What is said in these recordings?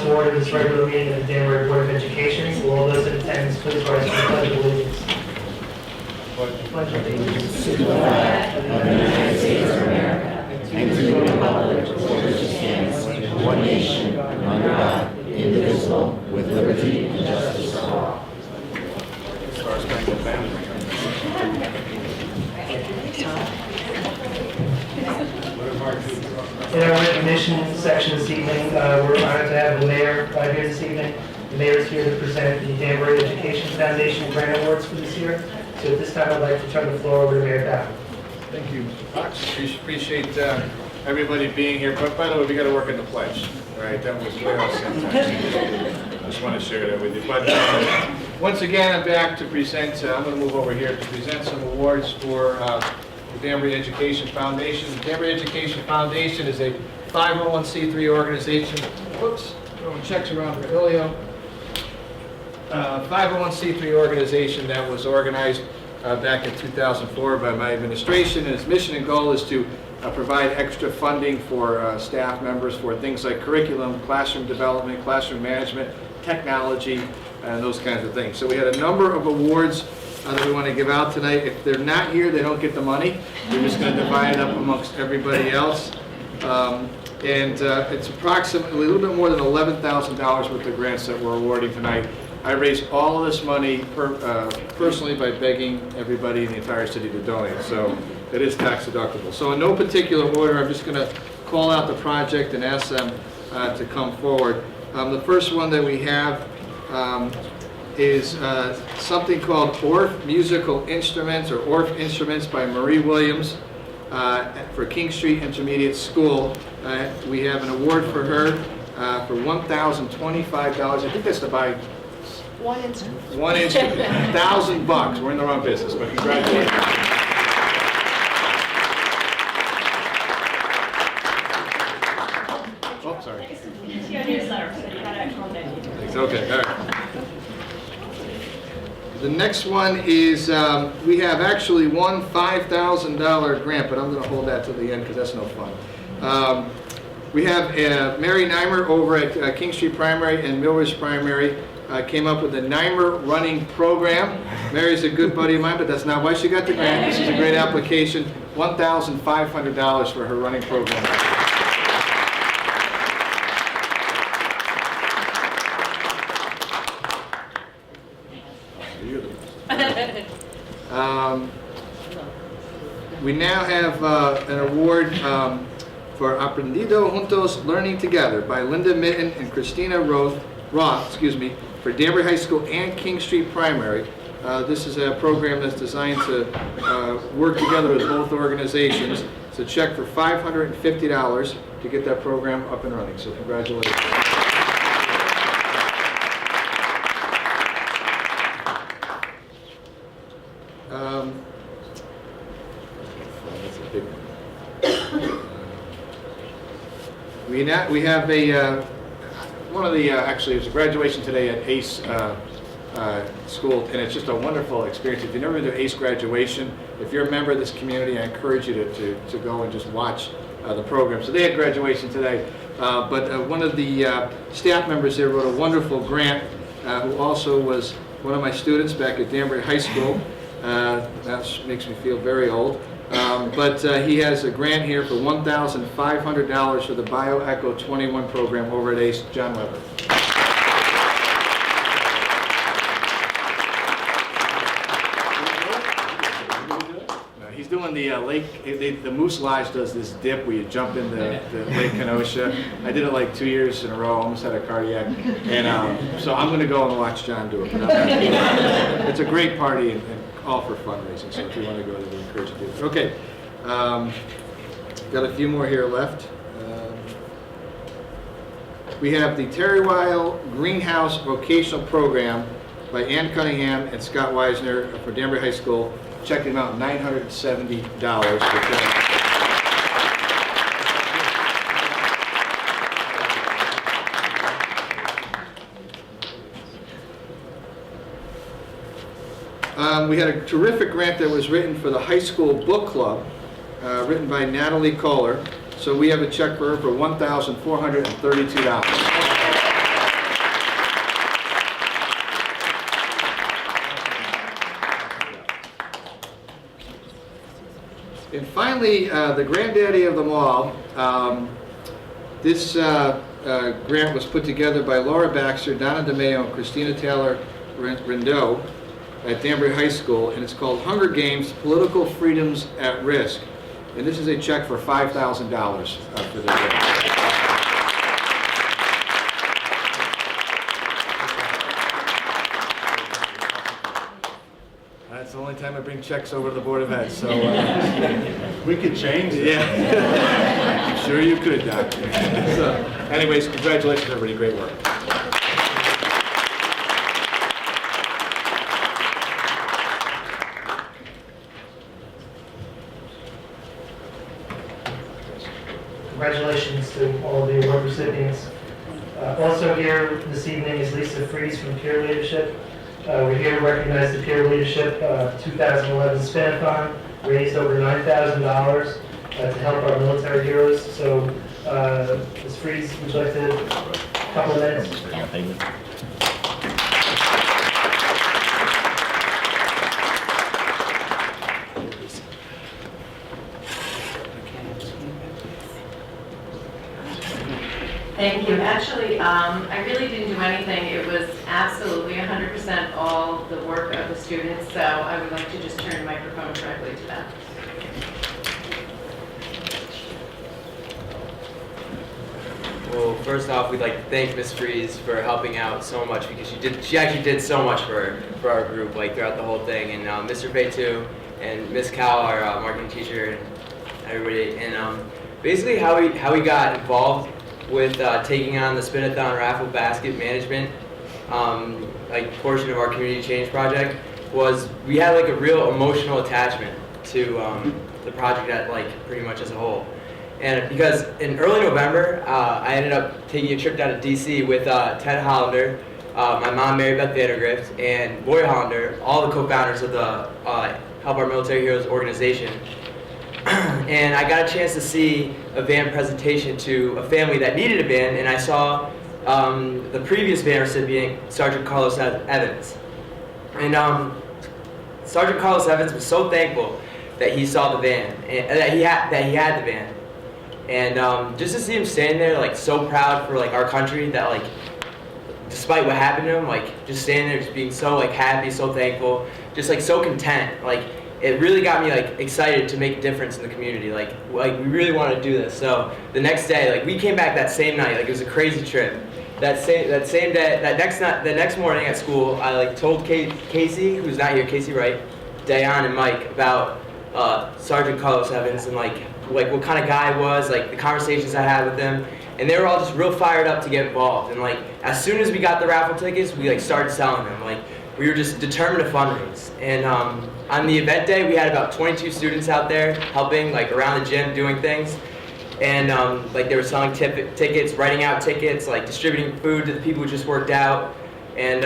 to order this regular meeting of the Danbury Board of Education. Will all those in attendance please rise for the Pledge of Allegiance? Pledge of allegiance To the flag of the United States of America and to the republic for which it stands, one nation, under God, indivisible, with liberty and justice for all. In our recognition section this evening, we're honored to have the mayor here this evening. The mayor is here to present the Danbury Education Foundation Grant Awards for this year. So at this time, I'd like to turn the floor over to Mayor Dow. Thank you, Mr. Fox. Appreciate everybody being here. But by the way, we got to work in the pledge. All right, that was way off sometimes. I just want to share that with you. But once again, I'm back to present. I'm going to move over here to present some awards for the Danbury Education Foundation. The Danbury Education Foundation is a 501c3 organization. Whoops, throwing checks around for Ilio. 501c3 organization that was organized back in 2004 by my administration, and its mission and goal is to provide extra funding for staff members for things like curriculum, classroom development, classroom management, technology, and those kinds of things. So we had a number of awards that we want to give out tonight. If they're not here, they don't get the money. We're just going to divide it up amongst everybody else. It's approximately a little bit more than $11,000 worth of grants that we're awarding tonight. I raised all of this money personally by begging everybody in the entire city to donate, so it is tax deductible. So in no particular order, I'm just going to call out the project and ask them to come forward. The first one that we have is something called ORF Musical Instruments, or ORF Instruments by Marie Williams for King Street Intermediate School. We have an award for her for $1,025. I think that's to buy one instrument. $1,000. We're in the wrong business, but congratulations. Oh, sorry. It's your newsletter, so you gotta accommodate. It's okay, all right. The next one is, we have actually one $5,000 grant, but I'm going to hold that till the end because that's no fun. We have Mary Neimer over at King Street Primary and Millridge Primary came up with a Neimer running program. Mary's a good buddy of mine, but that's not why she got the grant. This is a great application. $1,500 for her running program. We now have an award for Aprendido Juntos, Learning Together by Linda Mitten and Christina Roth, for Danbury High School and King Street Primary. This is a program that's designed to work together with both organizations. It's a check for $550 to get that program up and running, so congratulations. That's a big one. We have a one of the actually, it was a graduation today at ACE School, and it's just a wonderful experience. If you've never been to ACE graduation, if you're a member of this community, I encourage you to go and just watch the program. So they had graduation today, but one of the staff members there wrote a wonderful grant, who also was one of my students back at Danbury High School. That makes me feel very old. But he has a grant here for $1,500 for the BioEcho 21 program over at ACE. John Weber. He's doing the lake, the Moose Lodge does this dip where you jump in the Lake Kenosha. I did it like 2 years in a row, almost had a cardiac. And so I'm going to go and watch John do it. It's a great party and all for fundraising, so if you want to go, we encourage you to do it. Okay, got a few more here left. We have the Terry Weil Greenhouse Vocational Program by Ann Cunningham and Scott Weisner for Danbury High School. Check them out, $970 for that. We had a terrific grant that was written for the high school book club, written by Natalie Kohler. So we have a check for her for $1,432. And finally, the granddaddy of them all, this grant was put together by Laura Baxter, Donna DeMeo, and Christina Taylor Rindeau at Danbury High School, and it's called Hunger Games: Political Freedoms at Risk. And this is a check for $5,000 for the grant. That's the only time I bring checks over to the Board of Ed, so... We could change it. Yeah. I'm sure you could, Doc. So, anyways, congratulations, everybody. Great work. Congratulations to all of the award recipients. Also here this evening is Lisa Fries from Peer Leadership. We're here to recognize the Peer Leadership 2011 Spin-a-thon, raised over $9,000 to help our military heroes. So, Ms. Fries, would you like to, a couple of minutes? Thank you. Actually, I really didn't do anything. It was absolutely 100% all the work of the students, so I would like to just turn the microphone directly to them. Well, first off, we'd like to thank Ms. Fries for helping out so much, because she actually did so much for our group, like throughout the whole thing. And Mr. Fay too, and Ms. Cal, our marketing teacher, and everybody. And basically how we got involved with taking on the Spin-a-thon raffle basket management like portion of our community change project was we had like a real emotional attachment to the project at like pretty much as a whole. And because in early November, I ended up taking a trip down to DC with Ted Hollander, my mom Mary Beth Vandergrift, and Boy Hollander, all the co-founders of the Help Our Military Heroes organization. And I got a chance to see a van presentation to a family that needed a van, and I saw the previous van recipient, Sergeant Carlos Evans. And Sergeant Carlos Evans was so thankful that he saw the van, and that he had the van. And just to see him standing there, like so proud for like our country, that like despite what happened to him, like just standing there, just being so like happy, so thankful, just like so content, like it really got me like excited to make a difference in the community. Like we really wanted to do this. So the next day, like we came back that same night, like it was a crazy trip. That same day, the next morning at school, I like told Casey, who's not here, Casey Wright, Dayan, and Mike about Sergeant Carlos Evans and like what kind of guy he was, like the conversations I had with him, and they were all just real fired up to get involved. And like as soon as we got the raffle tickets, we like started selling them. Like we were just determined to fundraise. And on the event day, we had about 22 students out there helping, like around the gym, doing things. And like they were selling tickets, writing out tickets, like distributing food to the people who just worked out. And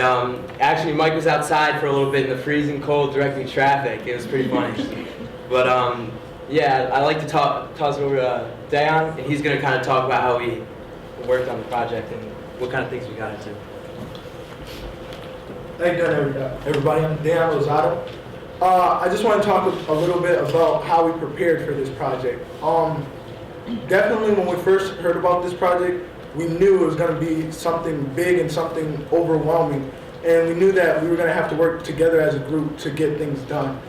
actually, Mike was outside for a little bit in the freezing cold, directing traffic. It was pretty funny. But yeah, I'd like to toss it over to Dayan, and he's going to kind of talk about how we worked on the project and what kind of things we got into. Thank you, everybody. I'm Dan Rosado. I just want to talk a little bit about how we prepared for this project. Definitely when we first heard about this project, we knew it was going to be something big and something overwhelming. And we knew that we were going to have to work together as a group to get things done.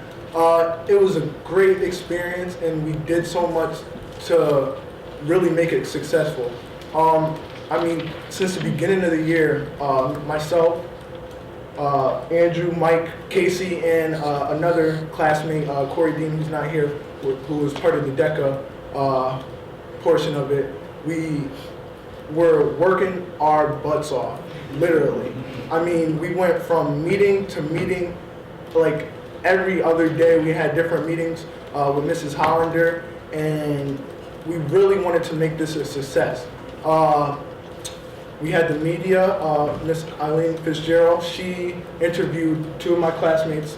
It was a great experience, and we did so much to really make it successful. I mean, since the beginning of the year, myself, Andrew, Mike, Casey, and another classmate, Corey Dean, who's not here, who was part of the DECA portion of it, we were working our butts off, literally. I mean, we went from meeting to meeting, like every other day we had different meetings with Mrs. Hollander, and we really wanted to make this a success. We had the media, Miss Eileen Fitzgerald. She interviewed two of my classmates,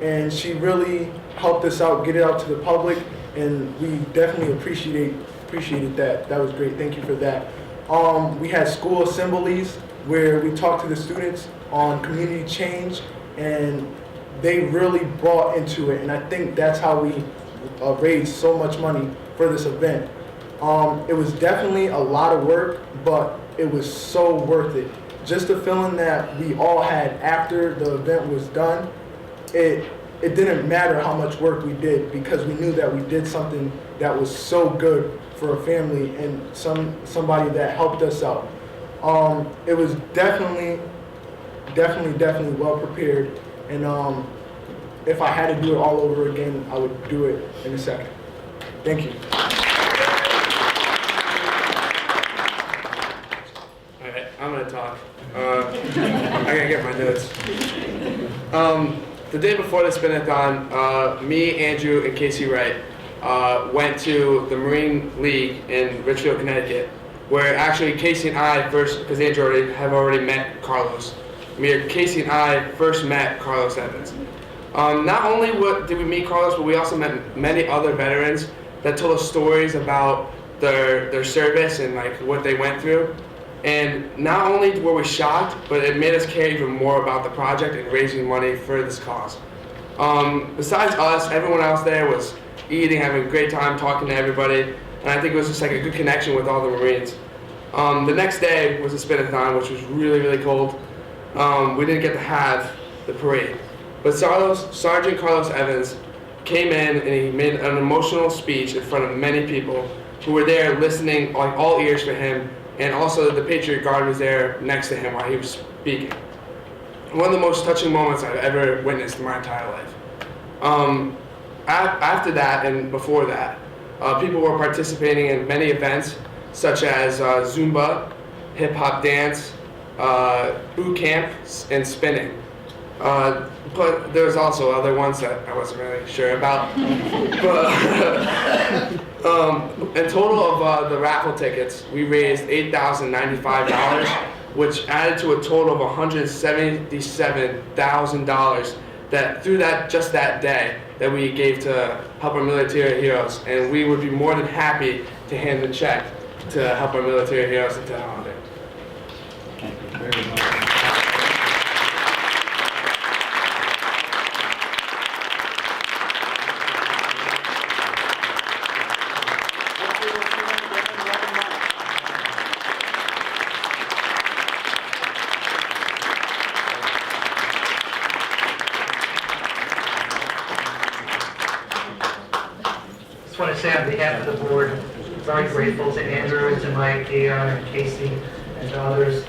and she really helped us out, get it out to the public, and we definitely appreciated that. That was great. Thank you for that. We had school assemblies where we talked to the students on community change, and they really brought into it, and I think that's how we raise so much money for this event. It was definitely a lot of work, but it was so worth it. Just the feeling that we all had after the event was done, it didn't matter how much work we did because we knew that we did something that was so good for a family and somebody that helped us out. It was definitely well prepared, and if I had to do it all over again, I would do it in a second. Thank you. All right, I'm gonna talk. I gotta get my notes. The day before the spin-a-thon, me, Andrew, and Casey Wright went to the Marine League in Richfield, Connecticut, where actually Casey and I first, because Andrew have already met Carlos. Casey and I first met Carlos Evans. Not only did we meet Carlos, but we also met many other veterans that told us stories about their service and like what they went through. And not only were we shocked, but it made us care even more about the project and raising money for this cause. Besides us, everyone else there was eating, having a great time, talking to everybody, and I think it was just like a good connection with all the Marines. The next day was a spin-a-thon, which was really, really cold. We didn't get to have the parade. But Sergeant Carlos Evans came in and he made an emotional speech in front of many people who were there listening, like all ears for him, and also the Patriot Guard was there next to him while he was speaking. One of the most touching moments I've ever witnessed in my entire life. After that and before that, people were participating in many events such as Zumba, hip hop dance, boot camp, and spinning. But there was also other ones that I wasn't really sure about. But in total of the raffle tickets, we raised $8,095, which added to a total of $177,000 that through just that day that we gave to help our military heroes. And we would be more than happy to hand the check to help our military heroes into the holiday. Thank you very much. I just want to say on behalf of the board, very grateful to Andrew and to Mike, Dion, and Casey, and to others,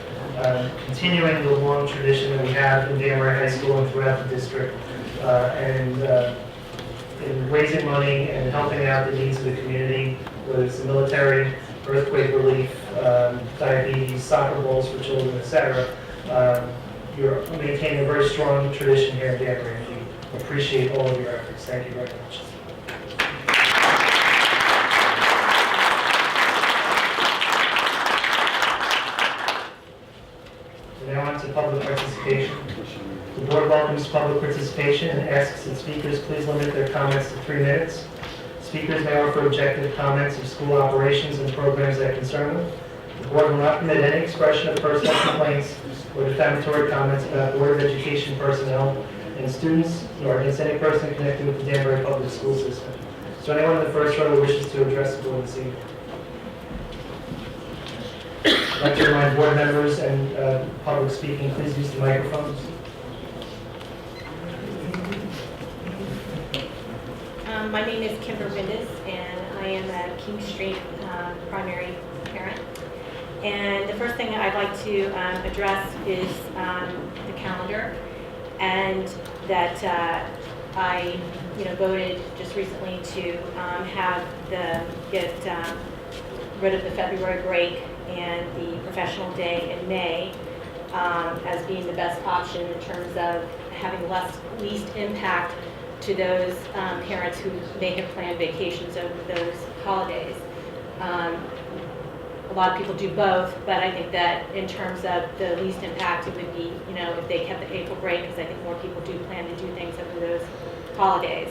continuing the long tradition that we have in Danbury High School and throughout the district, and in raising money and helping out the needs of the community, whether it's the military, earthquake relief, diabetes, soccer balls for children, etc. You're maintaining a very strong tradition here in Danbury, and we appreciate all of your efforts. Thank you very much. Now on to public participation. The board welcomes public participation and asks that speakers please limit their comments to 3 minutes. Speakers may offer objective comments of school operations and programs that concern them. The board will not permit any expression of personal complaints or defamatory comments about Board of Education personnel and students, nor against any person connected with the Danbury Public School System. Is there anyone in the first row who wishes to address the board this evening? I'd like to remind board members and public speaking, please use the microphones. My name is Kimber Bindis, and I am a King Street primary parent. And the first thing I'd like to address is the calendar, and that I, voted just recently to get rid of the February break and the professional day in May as being the best option in terms of having least impact to those parents who may have planned vacations over those holidays. A lot of people do both, but I think that in terms of the least impact, it would be, if they kept the April break, because I think more people do plan to do things over those holidays.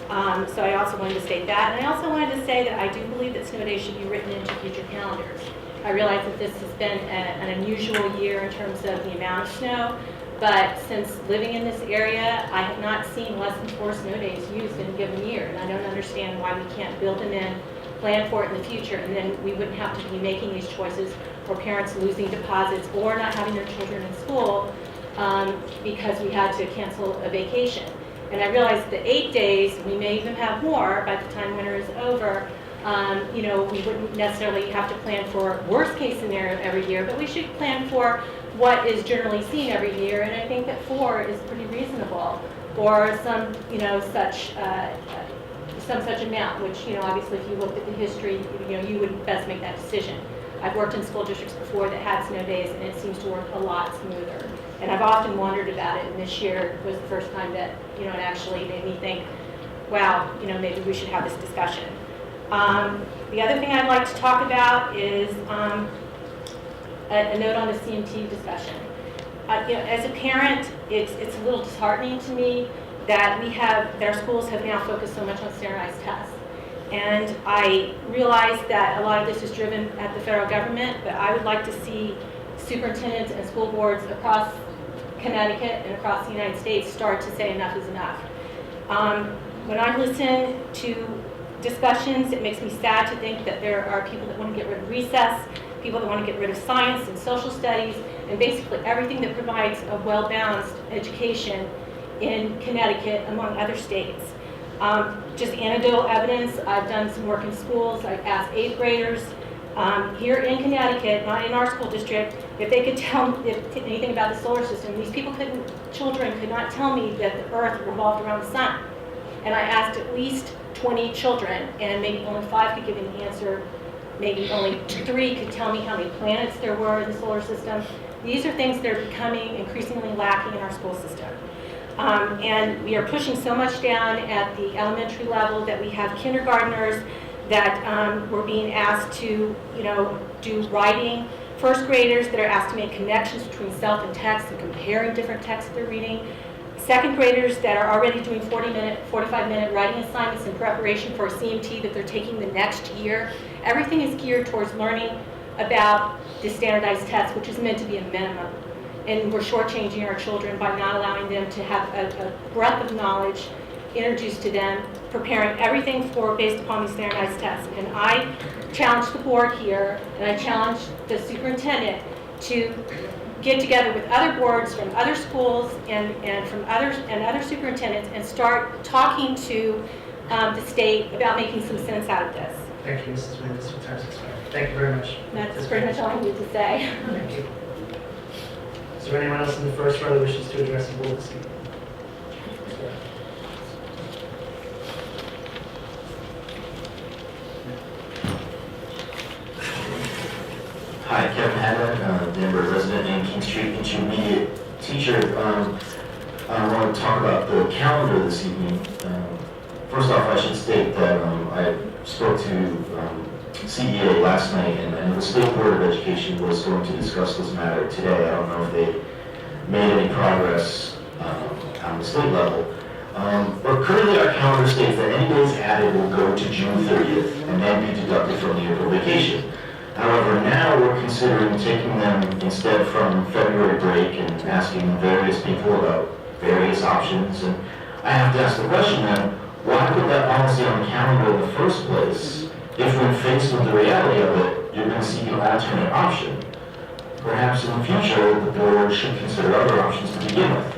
So I also wanted to state that. And I also wanted to say that I do believe that snow days should be written into future calendars. I realize that this has been an unusual year in terms of the amount of snow, But since living in this area, I have not seen less than 4 snow days used in a given year. And I don't understand why we can't build them in, plan for it in the future, and then we wouldn't have to be making these choices, or parents losing deposits or not having their children in school because we had to cancel a vacation. And I realize the 8 days, we may even have more by the time winter is over. You know, we wouldn't necessarily have to plan for worst case scenario every year, but we should plan for what is generally seen every year. And I think that 4 is pretty reasonable, or some, you know, some such amount, which, you know, obviously if you looked at the history, you know, you would best make that decision. I've worked in school districts before that had snow days, and it seems to work a lot smoother. And I've often wondered about it, and this year was the first time that, you know, it actually made me think, wow, you know, maybe we should have this discussion. The other thing I'd like to talk about is a note on the CMT discussion. You know, as a parent, it's a little disheartening to me that our schools have now focused so much on standardized tests. And I realize that a lot of this is driven at the federal government, but I would like to see superintendents and school boards across Connecticut and across the United States start to say enough is enough. When I listen to discussions, it makes me sad to think that there are people that want to get rid of recess, people that want to get rid of science and social studies, and basically everything that provides a well-balanced education in Connecticut among other states. Just anecdotal evidence, I've done some work in schools. I've asked 8th graders here in Connecticut, not in our school district, if they could tell anything about the solar system. These children could not tell me that the Earth revolved around the sun. And I asked at least 20 children, and maybe only 5 could give me an answer. Maybe only 3 could tell me how many planets there were in the solar system. These are things that are becoming increasingly lacking in our school system. And we are pushing so much down at the elementary level that we have kindergartners that were being asked to, you know, do writing. First graders that are asked to make connections between self and text and comparing different texts they're reading. Second graders that are already doing 45-minute writing assignments in preparation for a CMT that they're taking the next year. Everything is geared towards learning about the standardized test, which is meant to be a minimum. And we're shortchanging our children by not allowing them to have a breadth of knowledge introduced to them, preparing everything based upon these standardized tests. And I challenge the board here, and I challenge the superintendent to get together with other boards from other schools and from other superintendents and start talking to the state about making some sense out of this. Thank you, Mrs. Winters, for time's expired. Thank you very much. That's pretty much all I need to say. Thank you. Is there anyone else in the first row that wishes to address the board this evening? Sir. Hi, Kevin Haddon, Danbury resident and King Street intermediate teacher. I want to talk about the calendar this evening. First off, I should state that I spoke to CEA last night, and the State Board of Education was going to discuss this matter today. I don't know if they made any progress on the state level. But currently our calendar states that any days added will go to June 30th and then be deducted from the April vacation. However, now we're considering taking them instead from February break and asking various people about various options. And I have to ask the question then, why put that policy on the calendar in the first place if when faced with the reality of it, you're going to seek an alternate option? Perhaps in the future, the board should consider other options to begin with.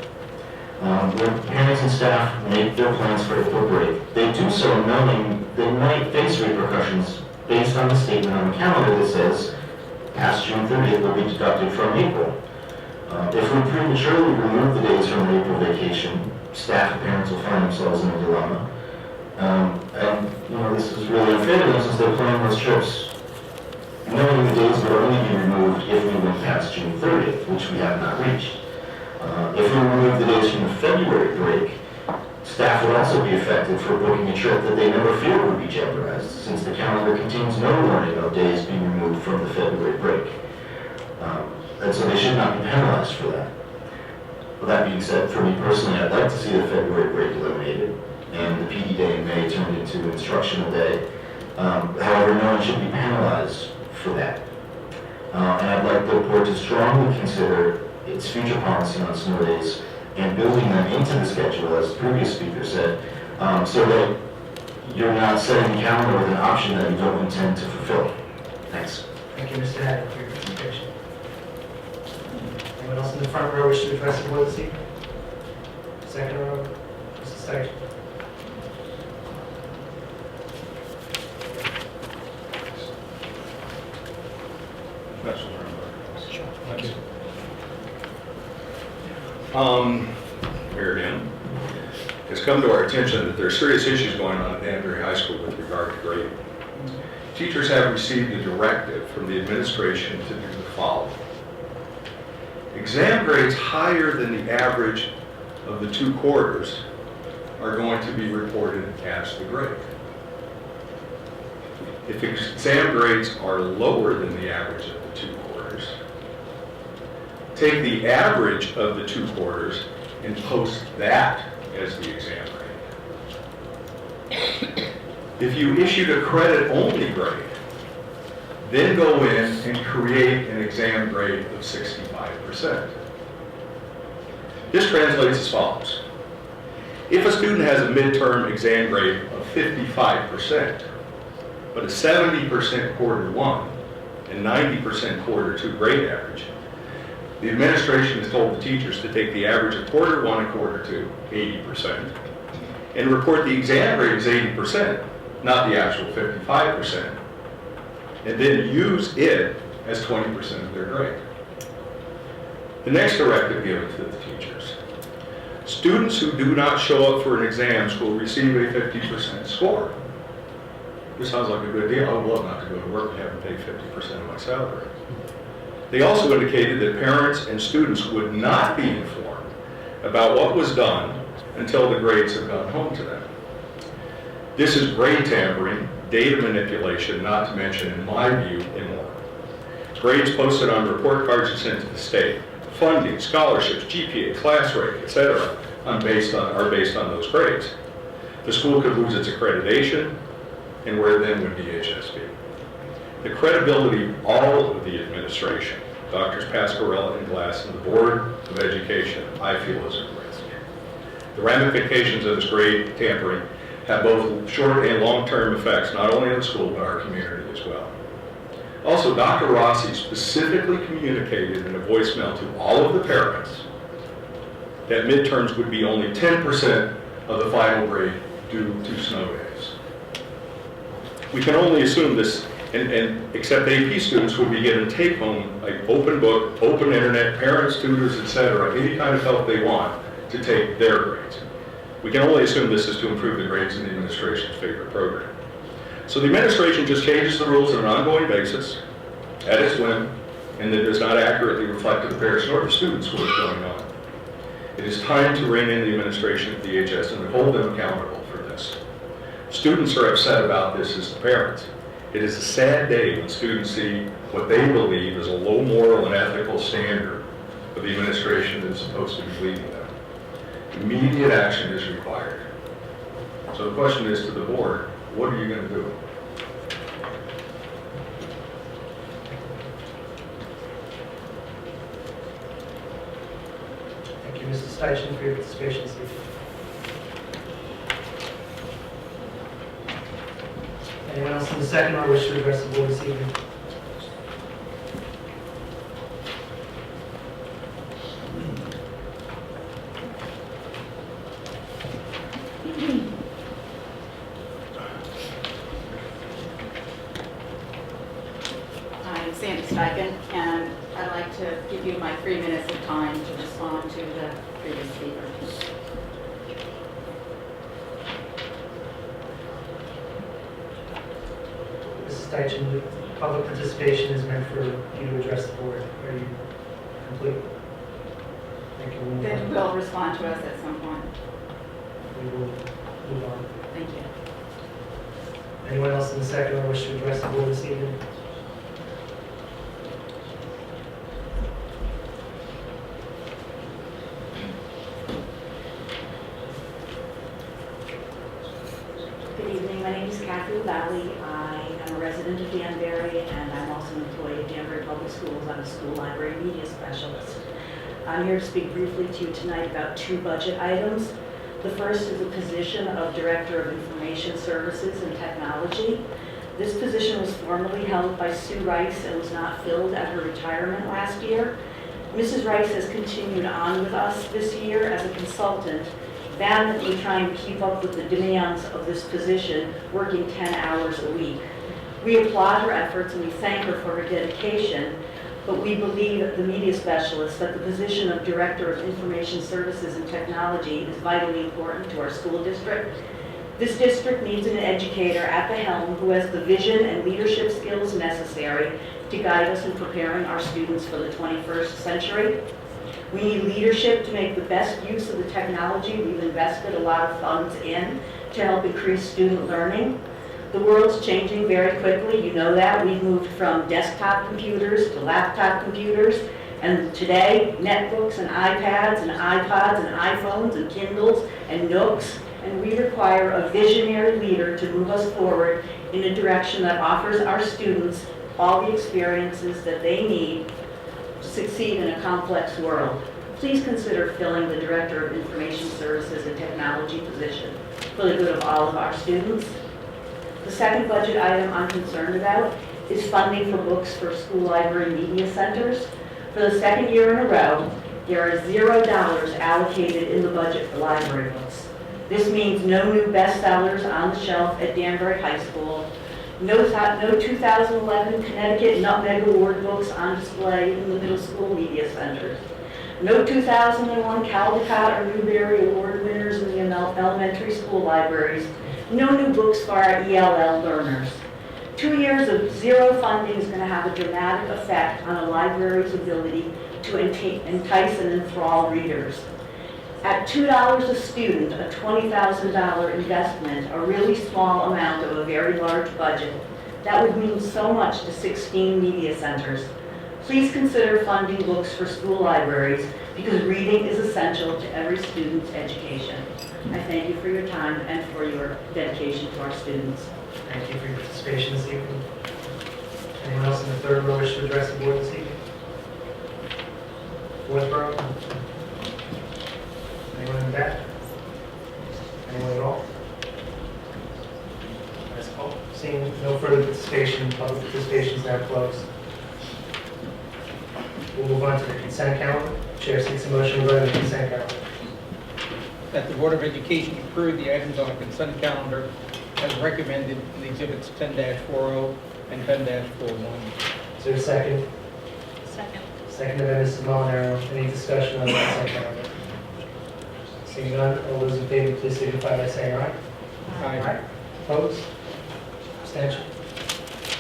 When parents and staff make their plans for April break, they do so knowing they might face repercussions based on the statement on the calendar that says past June 30th will be deducted from April. If we prematurely remove the days from the April vacation, staff and parents will find themselves in a dilemma. And you know, this is really unfair to them since they're planning those trips knowing the days would only be removed if we went past June 30th, which we have not reached. If we remove the days from the February break, staff would also be affected for booking a trip that they never fear would be jeopardized, since the calendar contains no warning of days being removed from the February break. And so they should not be penalized for that. With that being said, for me personally, I'd like to see the February break eliminated and the PD day in May turned into instructional day. However, no one should be penalized for that. And I'd like the board to strongly consider its future policy on snow days and building them into the schedule, as the previous speaker said, so that you're not setting a calendar with an option that you don't intend to fulfill. Thanks. Thank you, Mr. Haddon, for your presentation. Anyone else in the front row wish to address the board this evening? Second row, Mrs. Steichen. Thank you. Here again, it's come to our attention that there are serious issues going on at Danbury High School with regard to grading. Teachers have received a directive from the administration to do the following. Exam grades higher than the average of the 2 quarters are going to be reported as the grade. If exam grades are lower than the average of the 2 quarters, take the average of the 2 quarters and post that as the exam grade. If you issued a credit-only grade, then go in and create an exam grade of 65%. This translates as follows. If a student has a midterm exam grade of 55%, but a 70% quarter 1 and 90% quarter 2 grade average, the administration has told the teachers to take the average of quarter 1 and quarter 2, 80%, and report the exam grade as 80%, not the actual 55%, and then use it as 20% of their grade. The next directive given to the teachers. Students who do not show up for an exams will receive a 50% score. This sounds like a good deal. I would love not to go to work and have to pay 50% of my salary. They also indicated that parents and students would not be informed about what was done until the grades have gone home to them. This is grade tampering, data manipulation, not to mention, in my view, immoral. Grades posted on report cards and sent to the state. Funding, scholarships, GPA, class rank, etc. are based on those grades. The school could lose its accreditation, and where then would be HSB? The credibility of all of the administration, Drs. Pasquarella and Glass, and the Board of Education, I feel is at risk. The ramifications of this grade tampering have both short and long-term effects, not only in the school, but our community as well. Also, Dr. Rossi specifically communicated in a voicemail to all of the parents that midterms would be only 10% of the final grade due to snow days. We can only assume this, and except AP students would be given take-home, like open book, open internet, parents, tutors, etc., any kind of help they want to take their grades. We can only assume this is to improve the grades in the administration's favorite program. So the administration just changes the rules on an ongoing basis, at its whim, and that does not accurately reflect to the parents nor the students what is going on. It is time to rein in the administration at DHS and hold them accountable for this. Students are upset about this as the parents. It is a sad day when students see what they believe is a low moral and ethical standard of the administration that is supposed to be leading them. Immediate action is required. So the question is to the board, what are you going to do? Thank you, Mrs. Steichen, for your participation this evening. Anyone else in the second row wish to address the board this evening? I'm Sandy Steichen, and I'd like to give you my 3 minutes of time to respond to the previous speaker. Mrs. Steichen, the public participation is meant for you to address the board. Are you complete? Thank you. We'll move Then on. will respond to us at some point. We will move on. Thank you. Anyone else in the second row wish to address the board this evening? Good evening, my name is Kathy Valley. I am a resident of Danbury, and I'm also employed at Danbury Public Schools. I'm a school library media specialist. I'm here to speak briefly to you tonight about two budget items. The first is the position of Director of Information Services and Technology. This position was formerly held by Sue Rice and was not filled at her retirement last year. Mrs. Rice has continued on with us this year as a consultant, valiantly trying to keep up with the demands of this position, working 10 hours a week. We applaud her efforts and we thank her for her dedication, but we believe that the media specialist, that the position of Director of Information Services and Technology is vitally important to our school district. This district needs an educator at the helm who has the vision and leadership skills necessary to guide us in preparing our students for the 21st century. We need leadership to make the best use of the technology we've invested a lot of funds in to help increase student learning. The world's changing very quickly, you know that. We've moved from desktop computers to laptop computers, and today, netbooks and iPads and iPods and iPhones and Kindles and Nooks, and we require a visionary leader to move us forward in a direction that offers our students all the experiences that they need to succeed in a complex world. Please consider filling the Director of Information Services and Technology position for the good of all of our students. The second budget item I'm concerned about is funding for books for school library media centers. For the second year in a row, there are $0 allocated in the budget for library books. This means no new bestsellers on the shelf at Danbury High School, no 2011 Connecticut Nutmeg Award books on display in the middle school media centers, no 2001 Caldecott or Newbery Award winners in the elementary school libraries, no new books for our ELL learners. 2 years of zero funding is going to have a dramatic effect on a library's ability to entice and enthrall readers. At $2 a student, a $20,000 investment, a really small amount of a very large budget, that would mean so much to 16 media centers. Please consider funding books for school libraries because reading is essential to every student's education. I thank you for your time and for your dedication to our students. Thank you for your participation this evening. Anyone else in the third row wish to address the board this evening? Fourth row? Anyone in the back? Anyone at all? That's all. Seeing no further participation, public participation is now closed. We'll move on to the consent calendar. Chair seeks a motion regarding the consent calendar. That the Board of Education approve the items on the consent calendar as recommended in the exhibits 10-40 and 10-41. Is there a second? Second. Seconded by Mrs. Molinaro. Any discussion on the consent calendar? Seeing none, all those in favor, please signify by saying aye. Aye. Opposed? Abstention?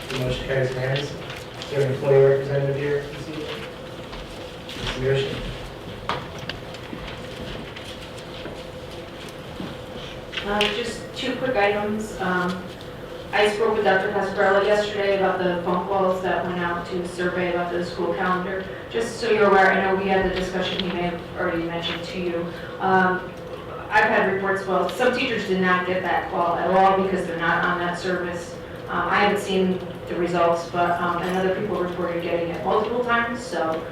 The motion carries unanimously. Is there an employee representative here this evening? Mr. Yoshi? Just two quick items. I spoke with Dr. Pasquarello yesterday about the phone calls that went out to survey about the school calendar. Just so you're aware, I know we had the discussion he may have already mentioned to you. I've had reports, well, some teachers did not get that call at all because they're not on that service. I haven't seen the results, but and other people reported getting it multiple times. So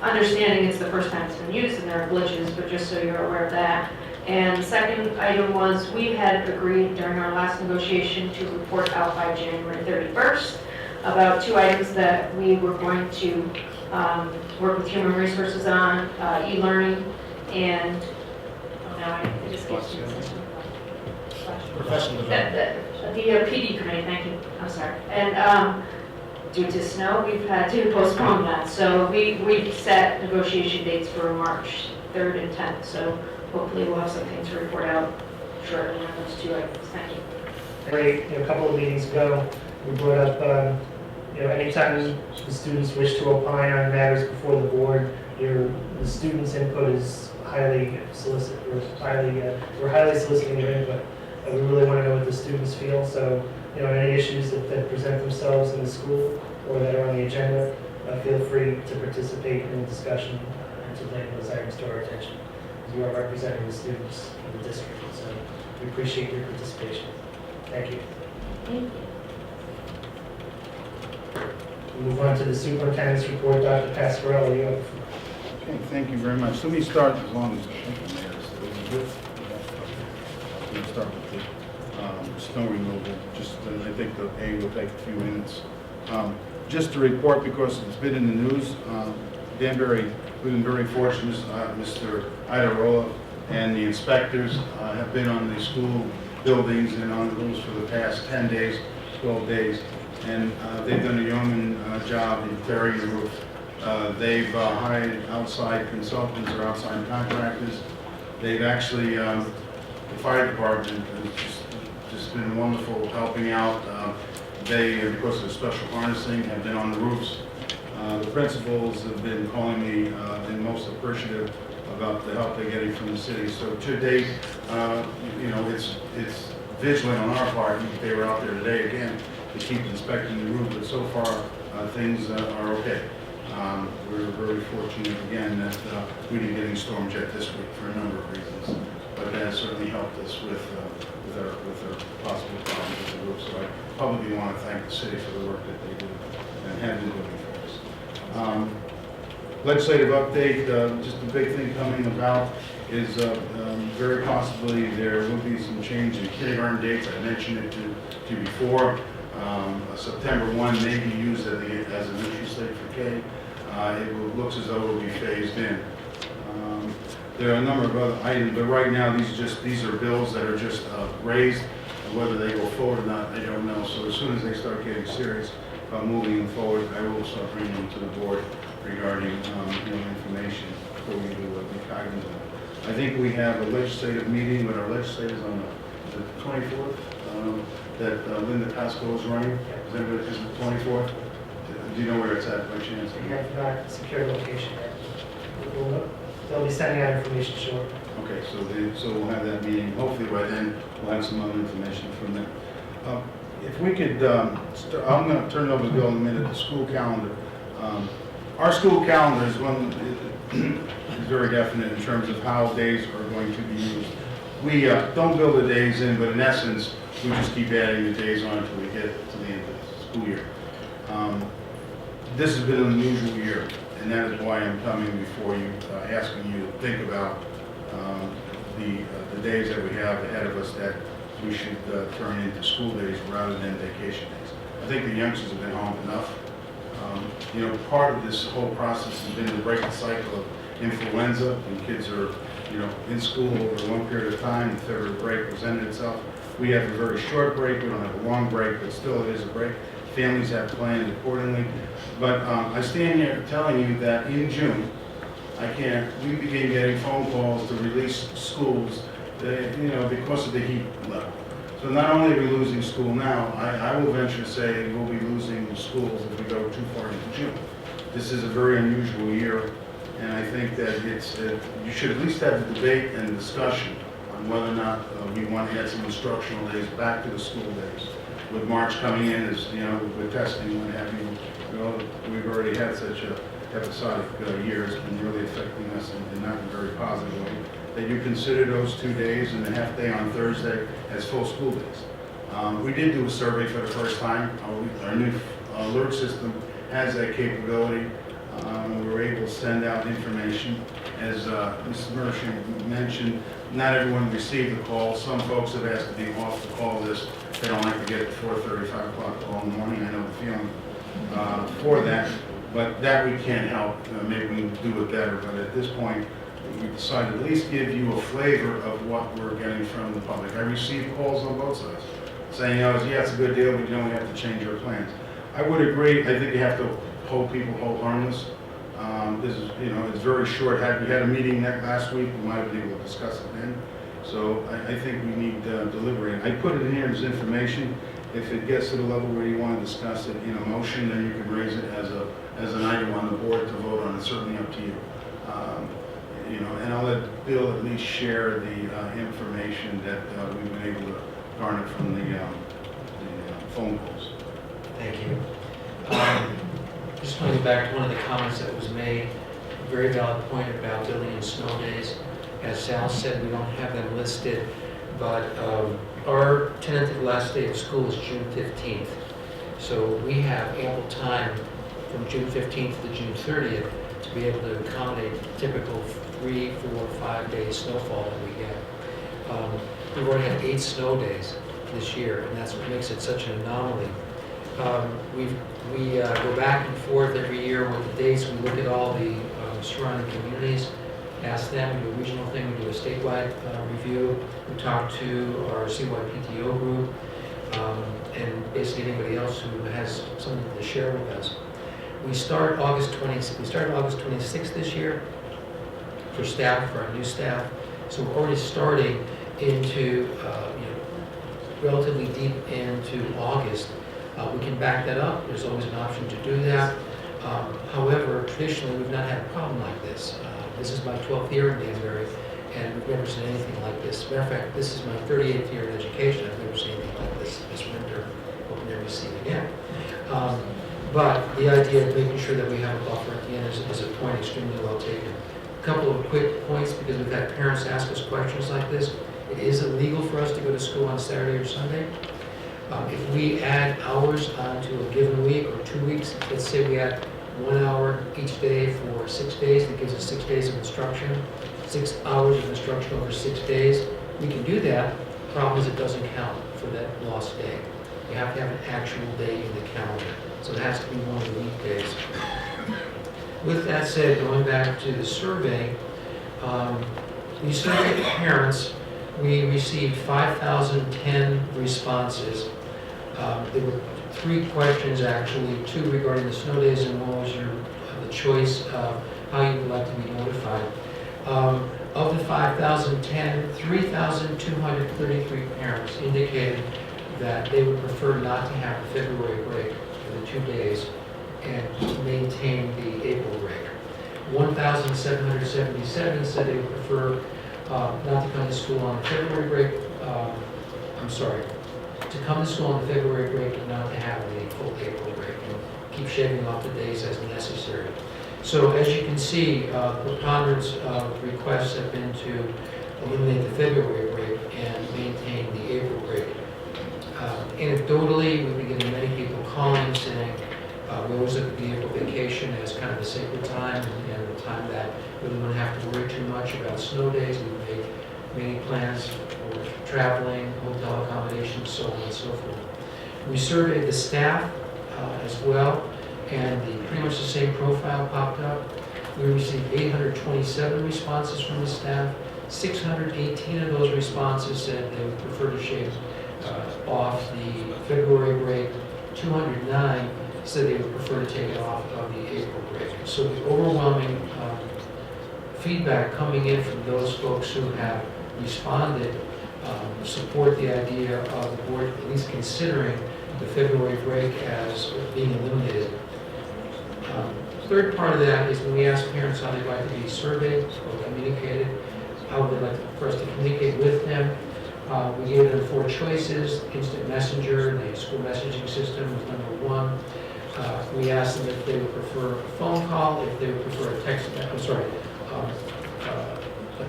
understanding it's the first time it's been used and there are glitches, but just so you're aware of that. And the second item was we had agreed during our last negotiation to report out by January 31st about two items that we were going to work with Human Resources on, e-learning and, oh, now I just get Professional development. the PD committee, thank you, I'm sorry. And due to snow, we've had to postpone that. So we set negotiation dates for March 3rd and 10th. So hopefully we'll have something to report out shortly on those two items. Thank you. Great. A couple of meetings ago, we brought up, anytime the students wish to opine on matters before the board, the students' input is highly solicited. We're highly soliciting their input. And we really want to know what the students feel. So, any issues that present themselves in the school or that are on the agenda, feel free to participate in the discussion and to bring those items to our attention. You are representing the students of the district, so we appreciate your participation. Thank you. Thank you. We'll move on to the superintendent's report. Dr. Pasquarello, you have the floor. Okay, thank you very much. Let me start, as long as I think the mayor is still with. I'm going to start with the snow removal. Just, I think the A will take a few minutes. Just to report, because it's been in the news, Danbury, we've been very fortunate. Mr. Idarola and the inspectors have been on the school buildings and on the roofs for the past 10 days, 12 days, and they've done a yeoman job in clearing the roof. They've hired outside consultants or outside contractors. They've actually, the fire department has just been wonderful helping out. They, because of the special harnessing, have been on the roofs. The principals have been calling me and most appreciative about the help they're getting from the city. So to date, you know, it's vigilant on our part. They were out there today again to keep inspecting the roof, but so far things are okay. We're very fortunate again that we didn't get any storm jet this week for a number of reasons, but that has certainly helped us with our possible problems with the roof. So I publicly want to thank the city for the work that they do and have been doing for us. Legislative update, just the big thing coming about is very possibly there will be some change in kindergarten dates. I mentioned it to you before. September 1 may be used as an entry slate for K. Looks as though it will be phased in. There are a number of other items, but right now these are bills that are just raised. Whether they go forward or not, I don't know. So as soon as they start getting serious about moving them forward, I will start bringing them to the board regarding information before we do be cognizant. I think we have a legislative meeting with our legislators on the 24th that Linda Costco is running. Is it the 24th? Do you know where it's at by chance? We have not secured location yet. They'll be sending out information shortly. Okay, so we'll have that meeting. Hopefully by then we'll have some other information from them. If we could, I'm going to turn it over to Bill in a minute, the school calendar. Our school calendar is very definite in terms of how days are going to be used. We don't build the days in, but in essence, we just keep adding the days on until we get to the end of the school year. This has been an unusual year, and that is why I'm coming before you, asking you to think about the days that we have ahead of us that we should turn into school days rather than vacation days. I think the youngsters have been home enough. Part of this whole process has been to break the cycle of influenza, and kids are, in school over a long period of time. The February break presented itself. We have a very short break. We don't have a long break, but still it is a break. Families have planned accordingly. But I stand here telling you that in June, we began getting phone calls to release schools, because of the heat level. So not only are we losing school now, I will venture to say we'll be losing schools if we go too far into June. This is a very unusual year, and I think that you should at least have the debate and discussion on whether or not we want to add some instructional days back to the school days. With March coming in, as with testing and what have you, we've already had such a episodic year. It's been really affecting us in not a very positive way. That you consider those 2 days and a half day on Thursday as full school days. We did do a survey for the first time. Our new alert system has that capability. We were able to send out information. As Mrs. Mershon mentioned, not everyone received the call. Some folks have asked to be off the call list. They don't like to get the 4:30, 5 o'clock call in the morning. I know the feeling for that. But that we can't help. Maybe we can do it better. But at this point, we decided to at least give you a flavor of what we're getting from the public. I received calls on both sides saying, yeah, it's a good deal, but we have to change our plans. I would agree. I think you have to hold people harmless. This is, it's very short. Had we had a meeting last week, we might have been able to discuss it then. So I think we need to deliberate. I put it in here as information. If it gets to the level where you want to discuss it in a motion, then you can raise it as an item on the board to vote on. It's certainly up to you. And I'll let Bill at least share the information that we've been able to garner from the phone calls. Thank you. Just going back to one of the comments that was made, a very valid point about building in snow days. As Sal said, we don't have them listed, but our tentative last day of school is June 15th. So we have ample time from June 15th to June 30th to be able to accommodate typical 3, 4, 5 day snowfall that we get. We've already had 8 snow days this year, and that's what makes it such an anomaly. We go back and forth every year with the dates. We look at all the surrounding communities, ask them, we do a regional thing, we do a statewide review. We talk to our CYPTO group, and basically anybody else who has something to share with us. We started August 26th this year for staff, for our new staff. So we're already starting into, relatively deep into August. We can back that up. There's always an option to do that. However, traditionally, we've not had a problem like this. This is my 12th year in Danbury, and we've never seen anything like this. Matter of fact, this is my 38th year in education. I've never seen anything like this winter. Hope we never see it again. But the idea of making sure that we have a buffer at the end is a point extremely well taken. A couple of quick points, because we've had parents ask us questions like this. It is illegal for us to go to school on Saturday or Sunday. If we add hours onto a given week or 2 weeks, let's say we add 1 hour each day for 6 days, that gives us 6 days of instruction, 6 hours of instruction over 6 days. We can do that. The problem is it doesn't count for that lost day. You have to have an actual day in the calendar. So it has to be one of the weekdays. With that said, going back to the survey, we surveyed parents. We received 5,010 responses. There were 3 questions actually, 2 regarding the snow days and 1 was the choice of how you would like to be notified. Of the 5,010, 3,233 parents indicated that they would prefer not to have the February break for the 2 days and maintain the April break. 1,777 said they would prefer not to come to school on the February break. To come to school on the February break and not to have the full April break, and keep shaving off the days as necessary. So as you can see, preponderance of requests have been to eliminate the February break and maintain the April break. Anecdotally, we've been getting many people calling saying, we always look at the April vacation as kind of a sacred time and the time that we don't have to worry too much about snow days. We make many plans for traveling, hotel accommodations, so on and so forth. We surveyed the staff as well, and pretty much the same profile popped up. We received 827 responses from the staff. 618 of those responses said they would prefer to shave off the February break. 209 said they would prefer to take it off of the April break. So the overwhelming feedback coming in from those folks who have responded support the idea of the board at least considering the February break as being eliminated. Third part of that is when we ask parents how they'd like to be surveyed or communicated, how would they like for us to communicate with them. We gave them 4 choices: instant messenger, the school messaging system was number 1. We asked them if they would prefer a phone call, if they would prefer a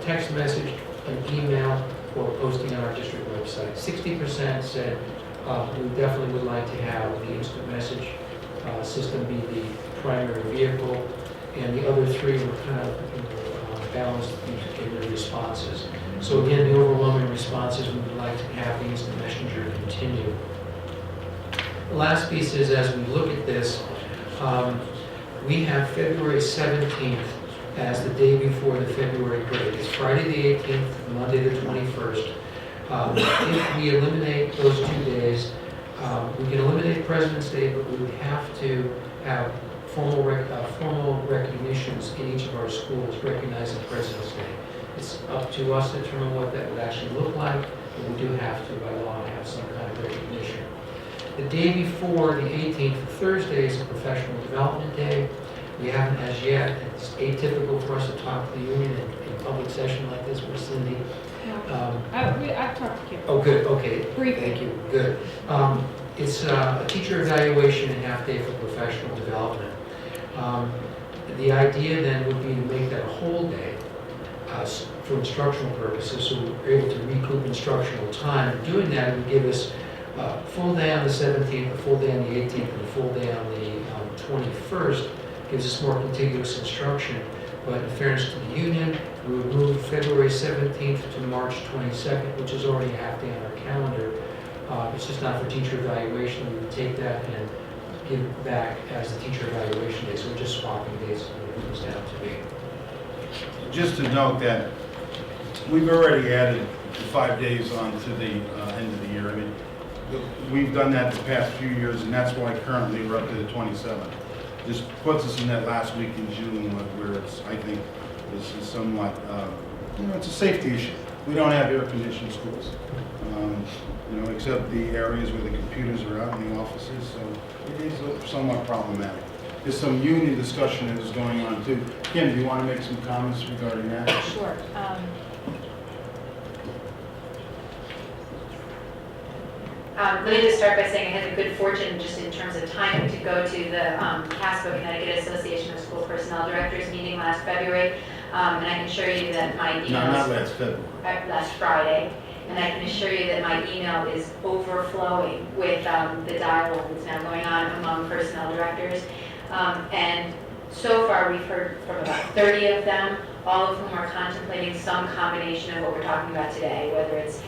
text message, an email, or posting on our district website. 60% said we definitely would like to have the instant message system be the primary vehicle, and the other 3 were kind of balanced in their responses. So again, the overwhelming responses, we would like to have the instant messenger continue. The last piece is, as we look at this, we have February 17th as the day before the February break. It's Friday the 18th, Monday the 21st. If we eliminate those 2 days, we can eliminate President's Day, but we would have to have formal recognitions in each of our schools recognizing President's Day. It's up to us to determine what that would actually look like, but we do have to, by law, have some kind of recognition. The day before, the 18th, Thursday, is a professional development day. We haven't as yet. It's atypical for us to talk to the union in public session like this with Cindy. I've talked to Kim. Oh, good, okay. Briefly. Thank you, good. It's a teacher evaluation and half day for professional development. The idea then would be to make that a whole day for instructional purposes, so we're able to recoup instructional time. Doing that would give us a full day on the 17th, a full day on the 18th, and a full day on the 21st gives us more contiguous instruction. But in fairness to the union, we would move February 17th to March 22nd, which is already a half day on our calendar. It's just not for teacher evaluation. We would take that and give it back as the teacher evaluation day. So we're just swapping days when it comes down to be. Just to note that we've already added 5 days on to the end of the year. I mean, we've done that the past few years, and that's why currently we're up to the 27th. This puts us in that last week in June where it's, I think, this is somewhat, it's a safety issue. We don't have air-conditioned schools, except the areas where the computers are out in the offices, so it is somewhat problematic. There's some union discussion that is going on too. Kim, do you want to make some comments regarding that? Sure. Let me just start by saying I had the good fortune, just in terms of timing, to go to the CASPO, Connecticut Association of School Personnel Directors meeting last February, and I can assure you that my emails... No, not last February. Last Friday, and I can assure you that my email is overflowing with the dialogue that's now going on among personnel directors. And so far, we've heard from about 30 of them, all of whom are contemplating some combination of what we're talking about today, whether it's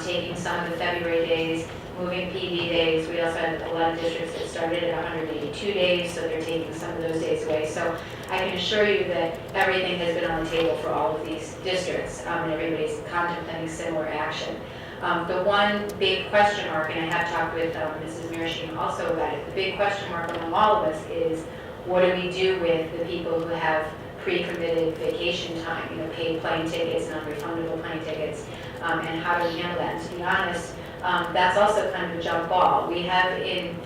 taking some of the February days, moving PD days. We also have a lot of districts that started at 182 days, so they're taking some of those days away. So I can assure you that everything has been on the table for all of these districts, and everybody's contemplating similar action. The one big question mark, and I have talked with Mrs. Mirashine also about it, the big question mark among all of us is, what do we do with the people who have pre-committed vacation time, paid plane tickets, non-refundable plane tickets, and how do we handle that? And to be honest, that's also kind of a jump ball. We have in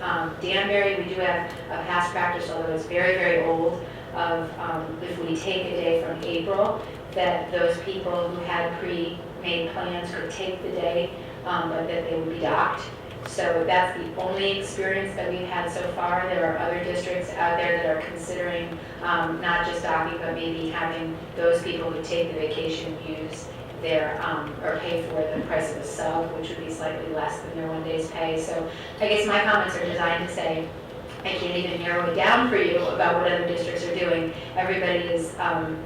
Danbury, we do have a past practice, although it's very, very old, of if we take a day from April, that those people who had pre-made plans could take the day, but that they would be docked. So that's the only experience that we've had so far. There are other districts out there that are considering not just docking, but maybe having those people who take the vacation use their, or pay for the price of a sub, which would be slightly less than their 1 day's pay. So I guess my comments are designed to say, I can't even narrow it down for you about what other districts are doing. Everybody is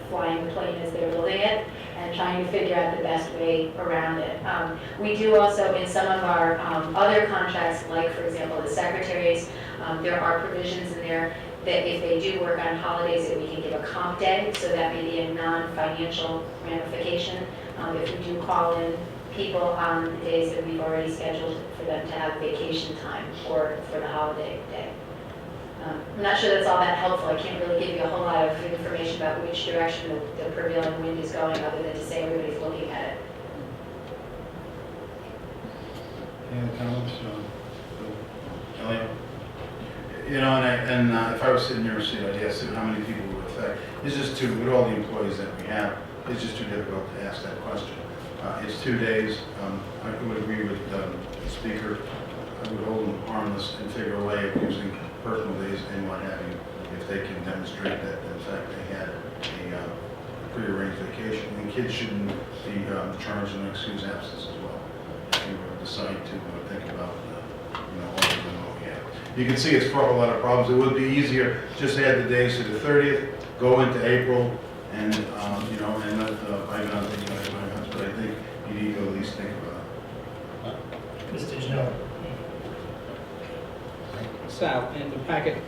flying the plane as they're building it and trying to figure out the best way around it. We do also, in some of our other contracts, like for example the secretaries, there are provisions in there that if they do work on holidays that we can give a comp day, so that may be a non-financial ramification. If we do call in people on the days that we've already scheduled for them to have vacation time or for the holiday day. I'm not sure that's all that helpful. I can't really give you a whole lot of information about which direction the prevailing wind is going, other than to say everybody's looking at it. Any comments? Elliot? If I was sitting in your seat, I'd ask how many people would affect. It's just with all the employees that we have, it's just too difficult to ask that question. It's 2 days. I would agree with the speaker. I would hold them harmless and figure a way of using personal days and what have you, if they can demonstrate that in fact they had a prearranged vacation. And kids shouldn't be charged an excuse absence as well. If you decide to think about all of them what we have. You can see it's brought a lot of problems. It would be easier just to add the days to the 30th, go into April, and and let bygones be bygones. But I think you need to at least think about it. Mr. Janelle. Sal, in the packet,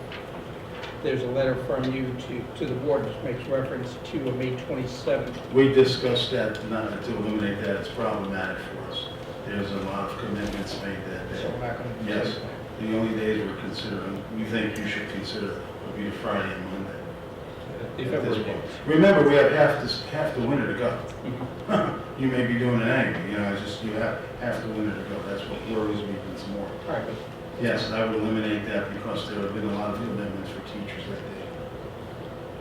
there's a letter from you to the board which makes reference to a May 27th. We discussed that, not to eliminate that. It's problematic for us. There's a lot of commitments made that day. So we're not going to... Yes. The only days we're considering, we think you should consider, would be Friday and Monday. The February days. Remember, we have half the winter to go. You may be doing it anyway. You have half the winter to go. That's what worries me even some more. All right, but Yes, I would eliminate that because there have been a lot of commitments for teachers that day.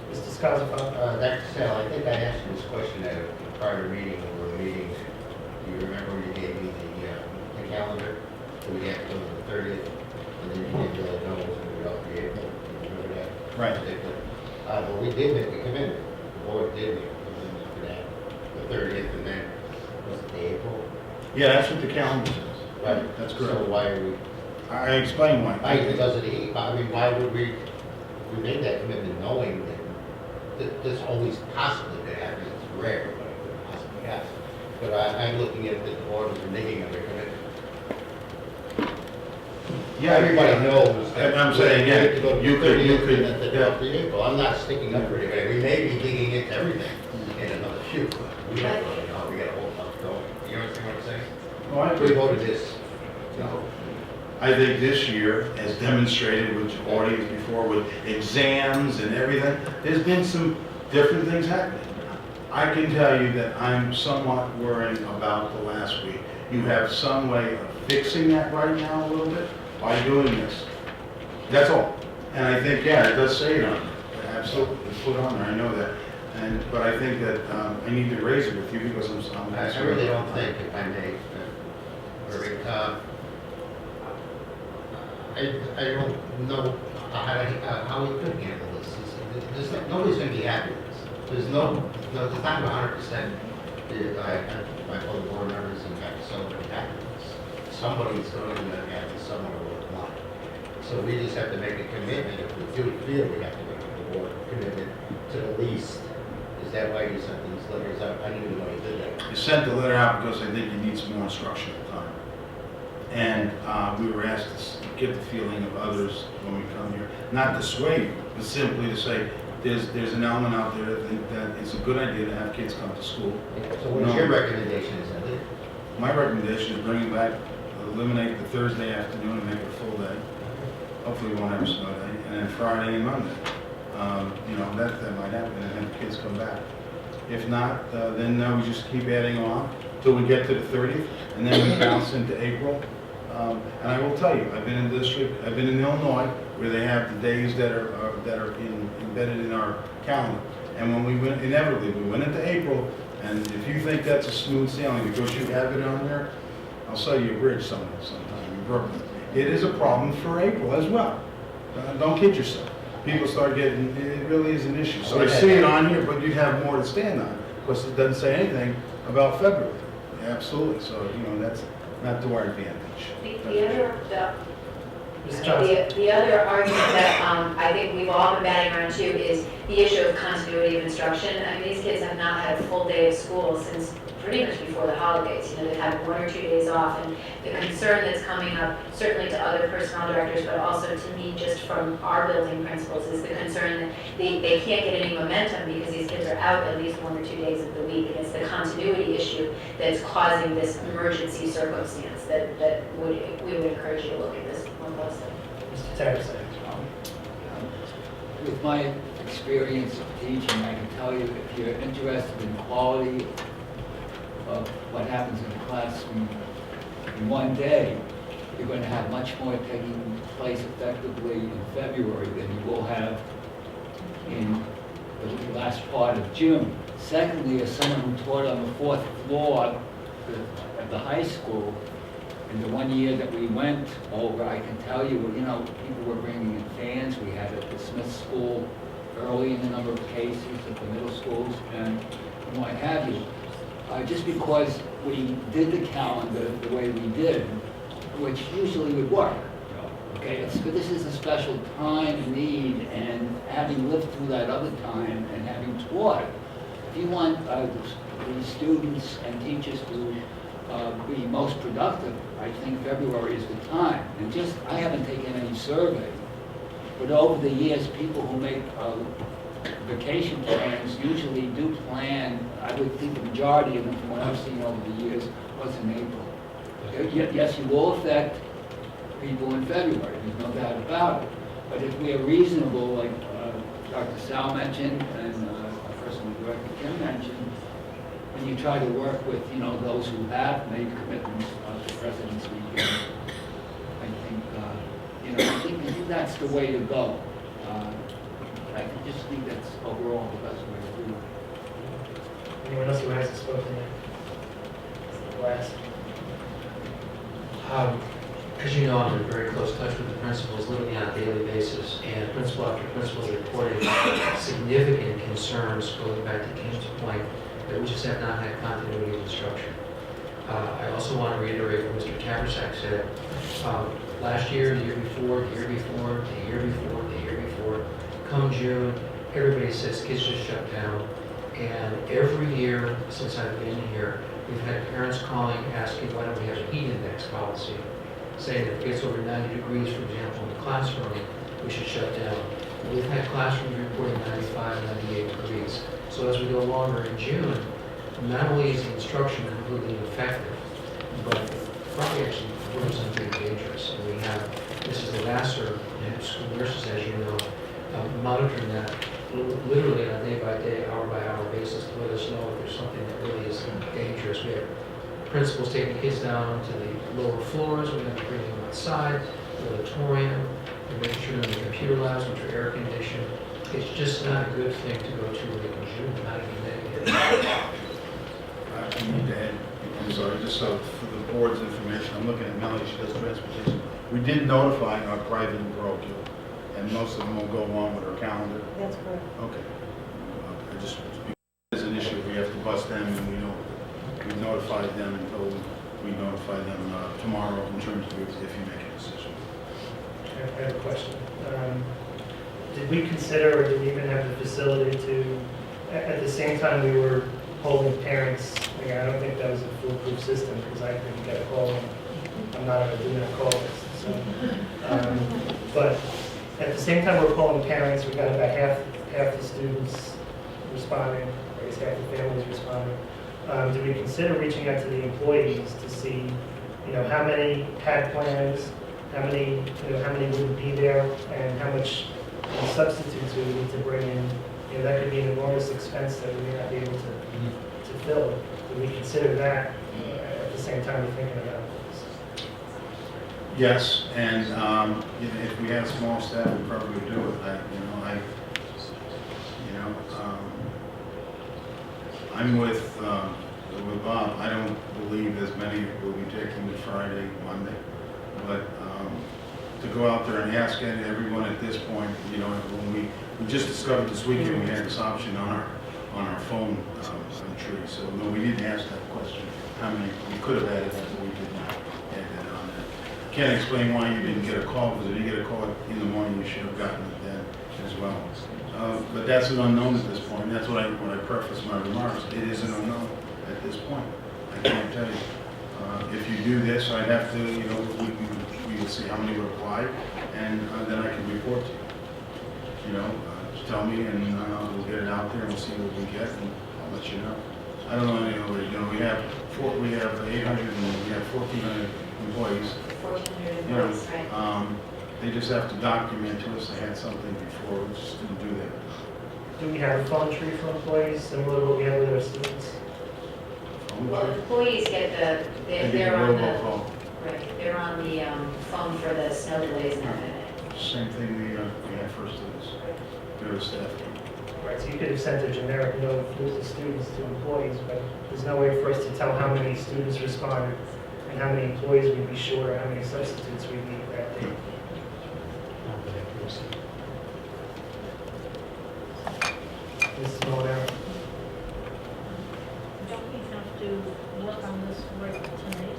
Mr. Scazafon. Dr. Sal, I think I asked you this question at a prior meeting or a meeting. Do you remember you gave me the calendar? So we have to go to the 30th, and then you did let know it was going to be off the April. You remember that? Right. Well, we did make the commitment. The board did make a commitment for that. The 30th, and then was it the April? Yeah, that's what the calendar says. Right. That's correct. So why are we? I explained why. Because of the heat. I mean, why would we we made that commitment knowing that this always possibly could happen. It's rare, but it could possibly happen. But I'm looking at the board as making of their commitment. Yeah, Everybody knows that. And I'm saying, yeah, to go to you could, 30th and the 12th of April. I'm not sticking up for anybody. We may be digging into everything in another few, but we don't really know. We got a whole lot going. You understand what I'm saying? Oh, I We agree. voted this. No. I think this year, as demonstrated with your audience before, with exams and everything, there's been some different things happening. I can tell you that I'm somewhat worried about the last week. You have some way of fixing that right now a little bit by doing this. That's all. And I think, yeah, it does say it on there. Absolutely, it's put on there, I know that. But I think that I need to raise it with you because I'm. I really don't think, if I may, Rick, I don't know how we could handle this. Nobody's going to be happy with this. There's not 100%. My fellow board members and somebody happy with this. Somebody's going to be unhappy, someone will not. So we just have to make a commitment. If we do feel we have to make a board commitment to the least. Is that why you sent these letters out? I didn't even know you did that. You sent the letter out because I think you need some more instruction at the time. And we were asked to get the feeling of others when we come here, not to sway you, but simply to say, there's an element out there that think that it's a good idea to have kids come to school. So what is your recommendation? Is that it? My recommendation is bring it back, eliminate the Thursday afternoon and make it a full day. Hopefully we won't have a snow day, and then Friday and Monday. That might happen, and then kids come back. If not, then we just keep adding on till we get to the 30th, and then we bounce into April. And I will tell you, I've been in the district, I've been in Illinois, where they have the days that are embedded in our calendar. And when we went, inevitably, we went into April, and if you think that's a smooth sailing because you have it on there, I'll sell you a bridge sometime in Brooklyn. It is a problem for April as well. Don't kid yourself. People start getting, it really is an issue. So I see it on here, but you'd have more to stand on, because it doesn't say anything about February. Absolutely, so, that's not to our advantage. The other argument that I think we've all been batting around too is the issue of continuity of instruction. I mean, these kids have not had a full day of school since pretty much before the holidays. They've had 1 or 2 days off, and the concern that's coming up, certainly to other personnel directors, but also to me just from our building principals, is the concern that they can't get any momentum because these kids are out at least 1 or 2 days of the week, and it's the continuity issue that's causing this emergency circumstance that we would encourage you to look at this more closely. Mr. Terry. With my experience of teaching, I can tell you if you're interested in quality of what happens in the classroom in one day, you're going to have much more taking place effectively in February than you will have in the last part of June. Secondly, as someone who taught on the 4th floor at the high school, in the 1 year that we went over, I can tell you, people were bringing in fans. We had at the Smith School early in the number of cases at the middle schools and what have you. Just because we did the calendar the way we did, which usually would work. Okay, but this is a special time and need, and having lived through that other time and having taught, if you want the students and teachers to be most productive, I think February is the time. And I haven't taken any survey, but over the years, people who make vacation plans usually do plan, I would think the majority of them, from what I've seen over the years, was in April. Yes, you will affect people in February, there's no doubt about it. But if we are reasonable, like Dr. Sal mentioned, and our personal director Kim mentioned, when you try to work with, those who have made commitments to President's Weekend, I think that's the way to go. I just think that's overall the best way to do it. Anyone else who hasn't spoken yet? Last. As you know, I'm in very close touch with the principals, literally on a daily basis, and principal after principal is reporting significant concerns, going back to Kim's point, that we just have not had continuity of instruction. I also want to reiterate what Mr. Kaversak said. Last year, the year before, the year before, the year before, the year before, come June, everybody says kids just shut down. And every year since I've been here, we've had parents calling asking why don't we have a heat index policy, saying if it gets over 90 degrees, for example, in the classroom, we should shut down. We've had classrooms reporting 95, 98 degrees. So as we go longer in June, not only is the instruction completely ineffective, but it probably actually proves something dangerous. And we have Mrs. Lavasser and school nurses, as you know, monitoring that literally on a day-by-day, hour-by-hour basis to let us know if there's something that really is dangerous. We have principals taking kids down to the lower floors. We have to bring them outside, the auditorium, and making sure they're in the computer labs, which are air conditioned. It's just not a good thing to go to in June, not even negative. I need to add, I'm sorry, just so for the board's information, I'm looking at Melanie, she does transportation. We did notify our private and parochial, and most of them will go on with our calendar. That's correct. Okay. I just, there's an issue, we have to bust them, and we notified them until we notify them tomorrow in terms of if you make a decision. I have a question. Did we consider, or did we even have the facility to, at the same time we were polling parents, I don't think that was a foolproof system because I couldn't get a call. I'm not on a do not call list. So, but at the same time we're polling parents, we got about half the students responding, I guess half the families responding. Did we consider reaching out to the employees to see, how many had plans, how many wouldn't be there, and how much substitutes we would need to bring in? That could be an enormous expense that we may not be able to fill. Did we consider that at the same time we're thinking about this? Yes, and if we had a small staff, we probably would do it. I'm with Bob. I don't believe as many will be taking the Friday, Monday, but to go out there and ask everyone at this point, when we just discovered this weekend we had this option on our phone tree. So no, we didn't ask that question. How many we could have added that, but we did not add that on there. Can't explain why you didn't get a call, because if you get a call in the morning, you should have gotten it then as well. But that's an unknown at this point. That's what when I preface my remarks. It is an unknown at this point. I can't tell you. If you do this, I'd have to, we would see how many would apply, and then I can report to you. Just tell me, and we'll get it out there, and we'll see what we get, and I'll let you know. I don't know any other way. We have 800, and we have 1,400 employees. 1,400 employees, right. They just have to document to us they had something before. We just didn't do that. Do we have a phone tree for employees similar to what we have with our students? Well, employees get they're on the, right, they're on the phone for the snow delays and everything. Same thing we had for students. Their staff. Right, so you could have sent a generic note to students to employees, but there's no way for us to tell how many students responded and how many employees we'd be short or how many substitutes we'd need that day. Mrs. Molinaro. Don't we have to work on this right tonight?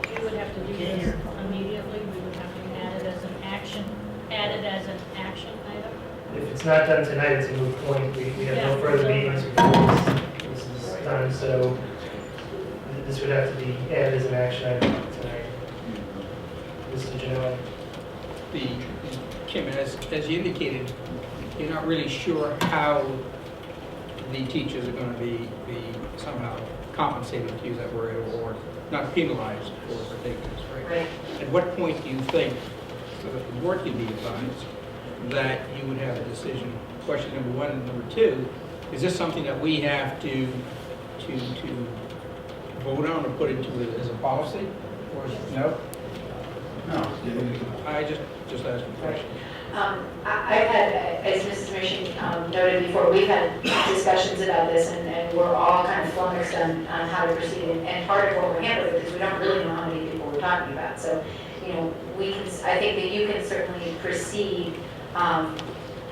We would have to do this immediately, we would have to add it as an action item. If it's not done tonight, it's a moot point. We have no further meetings before this is done, so this would have to be added as an action item tonight. Mr. Genoa. Kim, as you indicated, you're not really sure how the teachers are going to be somehow compensated, to use that word, or not penalized for taking this, right? At what point do you think, so that the board can be advised, that you would have a decision? Question number one. And number two, is this something that we have to vote on or put into it as a policy? Or no? No. I just asked a question. I've had, as Mrs. Mission noted before, we've had discussions about this, and we're all kind of flummoxed on how to proceed. And part of what we're handling because we don't really know how many people we're talking about. So, we can. I think that you can certainly proceed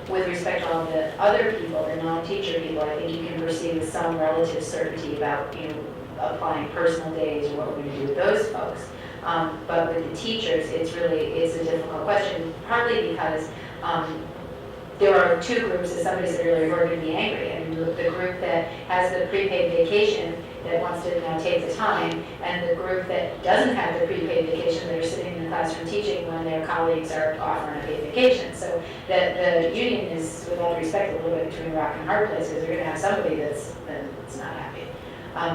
with respect to all the other people, the non-teacher people. I think you can proceed with some relative certainty about applying personal days or what we're going to do with those folks. But with the teachers, it's a difficult question, partly because there are two groups, as somebody said earlier, who are going to be angry. I mean, the group that has the prepaid vacation that wants to now take the time, and the group that doesn't have the prepaid vacation that are sitting in the classroom teaching when their colleagues are off on a paid vacation. So the union is, with all due respect, a little bit between a rock and a hard place, because they're going to have somebody that's not happy.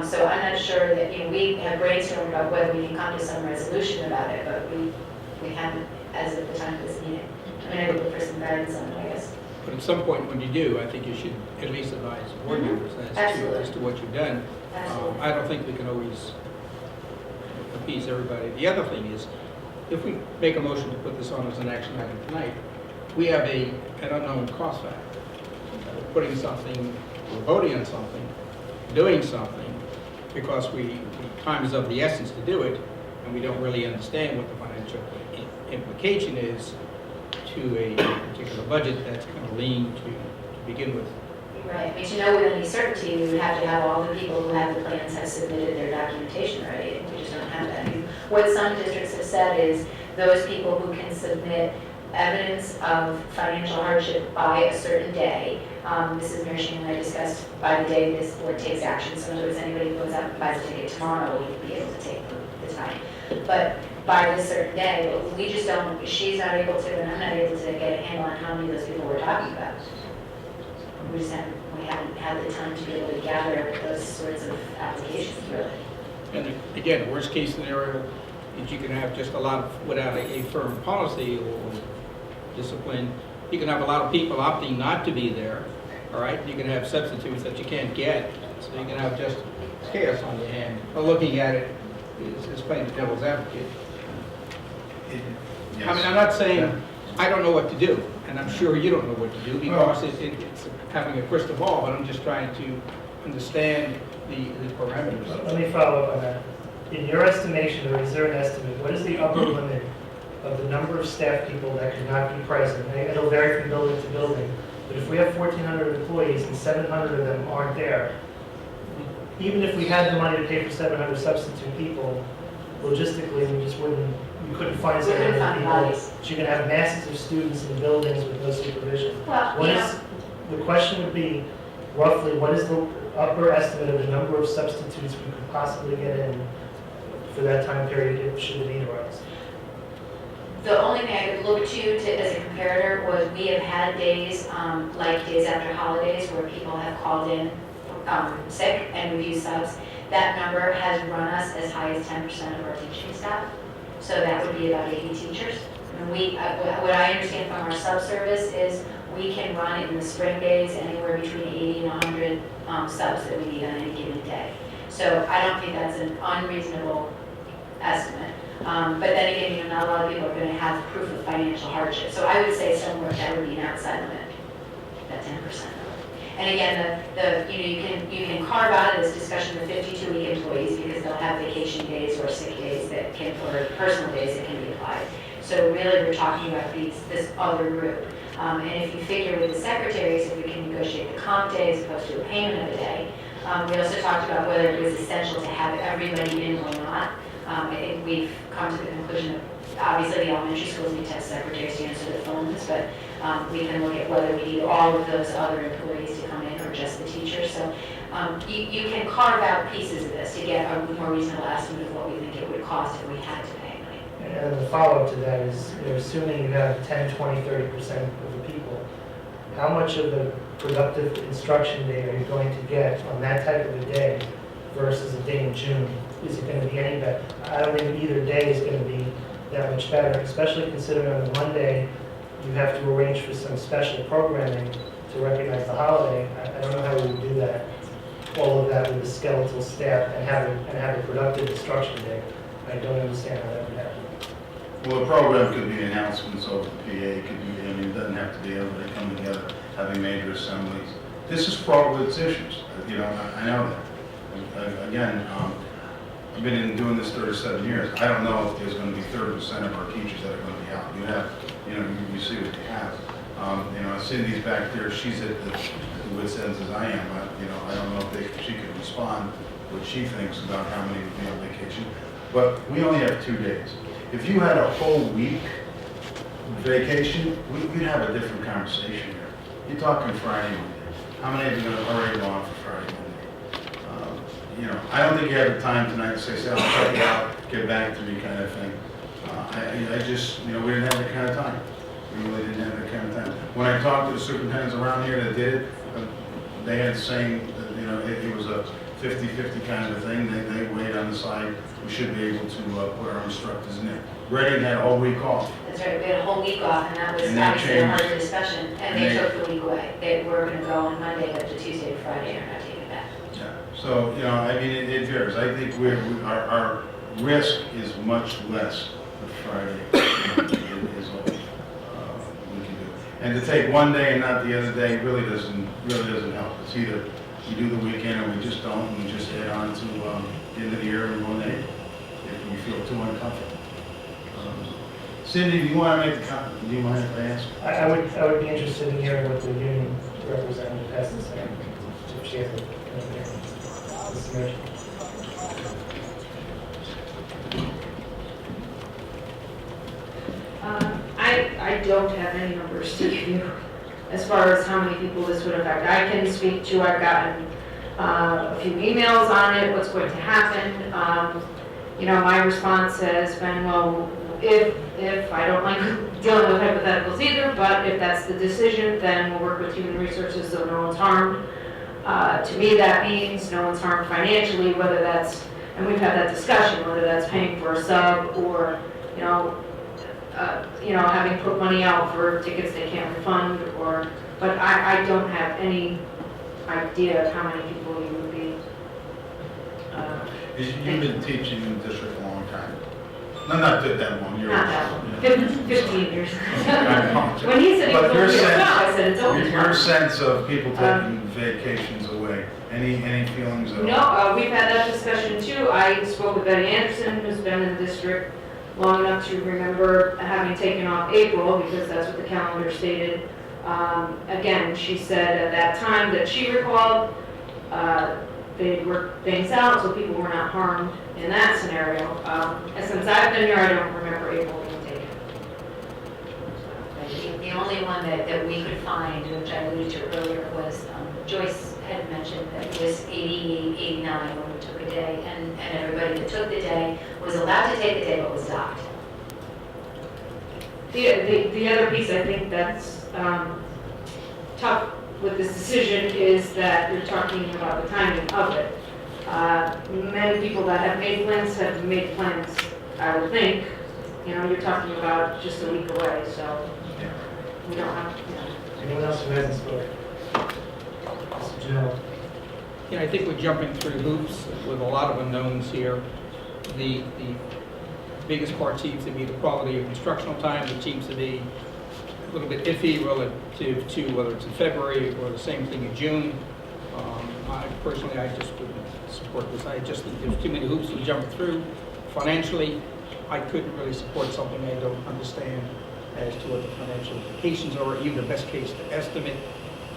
So I'm not sure that, we have brainstormed about whether we can come to some resolution about it, but we haven't as of the time of this meeting. I mean, I would look for some guidance on it, I guess. But at some point when you do, I think you should at least advise board members as to what you've done. I don't think we can always appease everybody. The other thing is, if we make a motion to put this on as an action item tonight, we have an unknown cost factor. Putting something, or voting on something, doing something, because time is of the essence to do it, and we don't really understand what the financial implication is to a particular budget that's kind of lean to begin with. Right, I mean, to know with any certainty, we would have to have all the people who have the plans have submitted their documentation already, and we just don't have that. I mean, what some districts have said is those people who can submit evidence of financial hardship by a certain day, Mrs. Mershing and I discussed by the day this board takes action, so in other words, anybody who goes out and buys a ticket tomorrow will be able to take the time. But by this certain day, but we just don't, she's not able to, and I'm not able to get a handle on how many of those people we're talking about. We haven't had the time to be able to gather those sorts of applications, really. And again, the worst case scenario is you can have just a lot of, without a firm policy or discipline, you can have a lot of people opting not to be there, all right? You can have substitutes that you can't get, so you can have just chaos on your hand. But looking at it is playing the devil's advocate. I mean, I'm not saying I don't know what to do, and I'm sure you don't know what to do, because it's having a crystal ball, but I'm just trying to understand the parameters. Let me follow up on that. In your estimation, or is there an estimate, what is the upper limit of the number of staff people that could not be present? It'll vary from building to building, but if we have 1,400 employees and 700 of them aren't there, even if we had the money to pay for 700 substitute people, logistically, we couldn't find 700 people. So you're going to have masses of students in buildings with no supervision. The question would be, roughly, what is the upper estimate of the number of substitutes we could possibly get in for that time period should the need arise? The only thing I could look to as a comparator was we have had days, like days after holidays, where people have called in sick and we've used subs. That number has run us as high as 10% of our teaching staff. So that would be about 80 teachers. And what I understand from our sub-service is we can run in the spring days anywhere between 80 and 100 subs that we need on any given day. So I don't think that's an unreasonable estimate. But then again, not a lot of people are going to have proof of financial hardship. So I would say somewhere that would be an outside limit, that 10%. And again, you can carve out of this discussion the 52-week employees because they'll have vacation days or sick days or personal days that can be applied. So really, we're talking about this other group. And if you figure with the secretaries, if we can negotiate the comp day as opposed to a payment of a day. We also talked about whether it was essential to have everybody in or not. I think we've come to the conclusion that obviously the elementary schools need to have secretaries to answer the phones, but we can look at whether we need all of those other employees to come in or just the teachers. So you can carve out pieces of this to get a more reasonable estimate of what we think it would cost if we had to pay money. And the follow-up to that is, assuming you have 10, 20, 30% of the people, how much of the productive instruction day are you going to get on that type of a day versus a day in June? Is it going to be any better? I don't think either day is going to be that much better, especially considering on the Monday you have to arrange for some special programming to recognize the holiday. I don't know how we would do that, all of that with a skeletal staff and have a productive instruction day. I don't understand how that would happen. Well, the program could be announcements over the PA. It could be, it doesn't have to be everybody coming together, having major assemblies. This is fraught with its issues. I know that. Again, I've been doing this 37 years. I don't know if there's going to be 30% of our teachers that are going to be out. You see what you have. Cindy's back there. She's at the wit's ends as I am. I don't know if she could respond what she thinks about how many would be on vacation. But we only have 2 days. If you had a whole week vacation, we'd have a different conversation here. you're talking Friday, Monday. How many of you are already on for Friday, Monday? You know, I don't think you have the time tonight to say, I'll check it out, get back to me kind of thing. I just, you know, we didn't have that kind of time. We really didn't have that kind of time. When I talked to the superintendents around here that did it, they had saying that, you know, it was a 50-50 kind of a thing. They weighed on the side, we should be able to put our instructors in there. Reading had a whole week off. That's right, we had a whole week off, and that was And they obviously a hard changed. discussion, and they took the week away. They were gonna go on Monday, but the Tuesday to Friday are not taking it back. Yeah. So, you know, I mean, it varies. I think our risk is much less with Friday than is all we can do. And to take one day and not the other day really doesn't help. It's either we do the weekend or we just don't, and we just head on to the end of the year and one day if we feel too uncomfortable. Cindy, do you want to make a comment? Do you mind if I ask? I would be interested in hearing what the union representative has to say, if she has a submission. I don't have any numbers to give you as far as how many people this would affect. I can speak to, I've gotten a few emails on it, what's going to happen. You know, my response has been, well, if I don't like dealing with hypotheticals either, but if that's the decision, then we'll work with human resources so no one's harmed. To me, that means no one's harmed financially, whether that's, and we've had that discussion, whether that's paying for a sub or, having put money out for tickets they can't refund, but I don't have any idea of how many people you would be. You've been teaching in the district a long time. No, not that long. Not that long, 15 years. When he said he was But going to I said it's over. your sense of people taking vacations away, any feelings at all? No, we've had that discussion too. I spoke with Betty Anderson, who's been in the district long enough to remember having taken off April, because that's what the calendar stated. Again, she said at that time that she recalled, they'd worked things out so people were not harmed in that scenario. And since I've been here, I don't remember April being taken. The only one that we could find, which I alluded to earlier, was Joyce had mentioned that it was 88, 89 when we took a day, and everybody that took the day was allowed to take the day but was docked. The other piece I think that's tough with this decision is that you're talking about the timing of it. Many people that have made plans, I would think. You're talking about just a week away, so we don't have, Anyone else who hasn't spoken? Mr. Janelle? Yeah, I think we're jumping through hoops with a lot of unknowns here. The biggest part seems to be the quality of instructional time. It seems to be a little bit iffy relative to whether it's in February or the same thing in June. I just wouldn't support this. I just think there's too many hoops to jump through. Financially, I couldn't really support something I don't understand as to what the financial implications are, even the best case estimate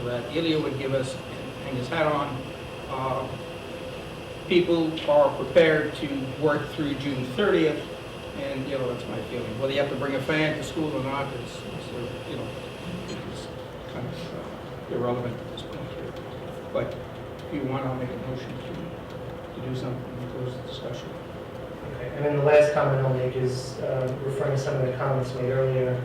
that Ilya would give us and hang his hat on. People are prepared to work through June 30th, and that's my feeling. Whether you have to bring a fan to school or not is kind of irrelevant at this point here. But if you want, I'll make a motion to do something and close the discussion. Okay, and then the last comment I'll make is referring to some of the comments made earlier.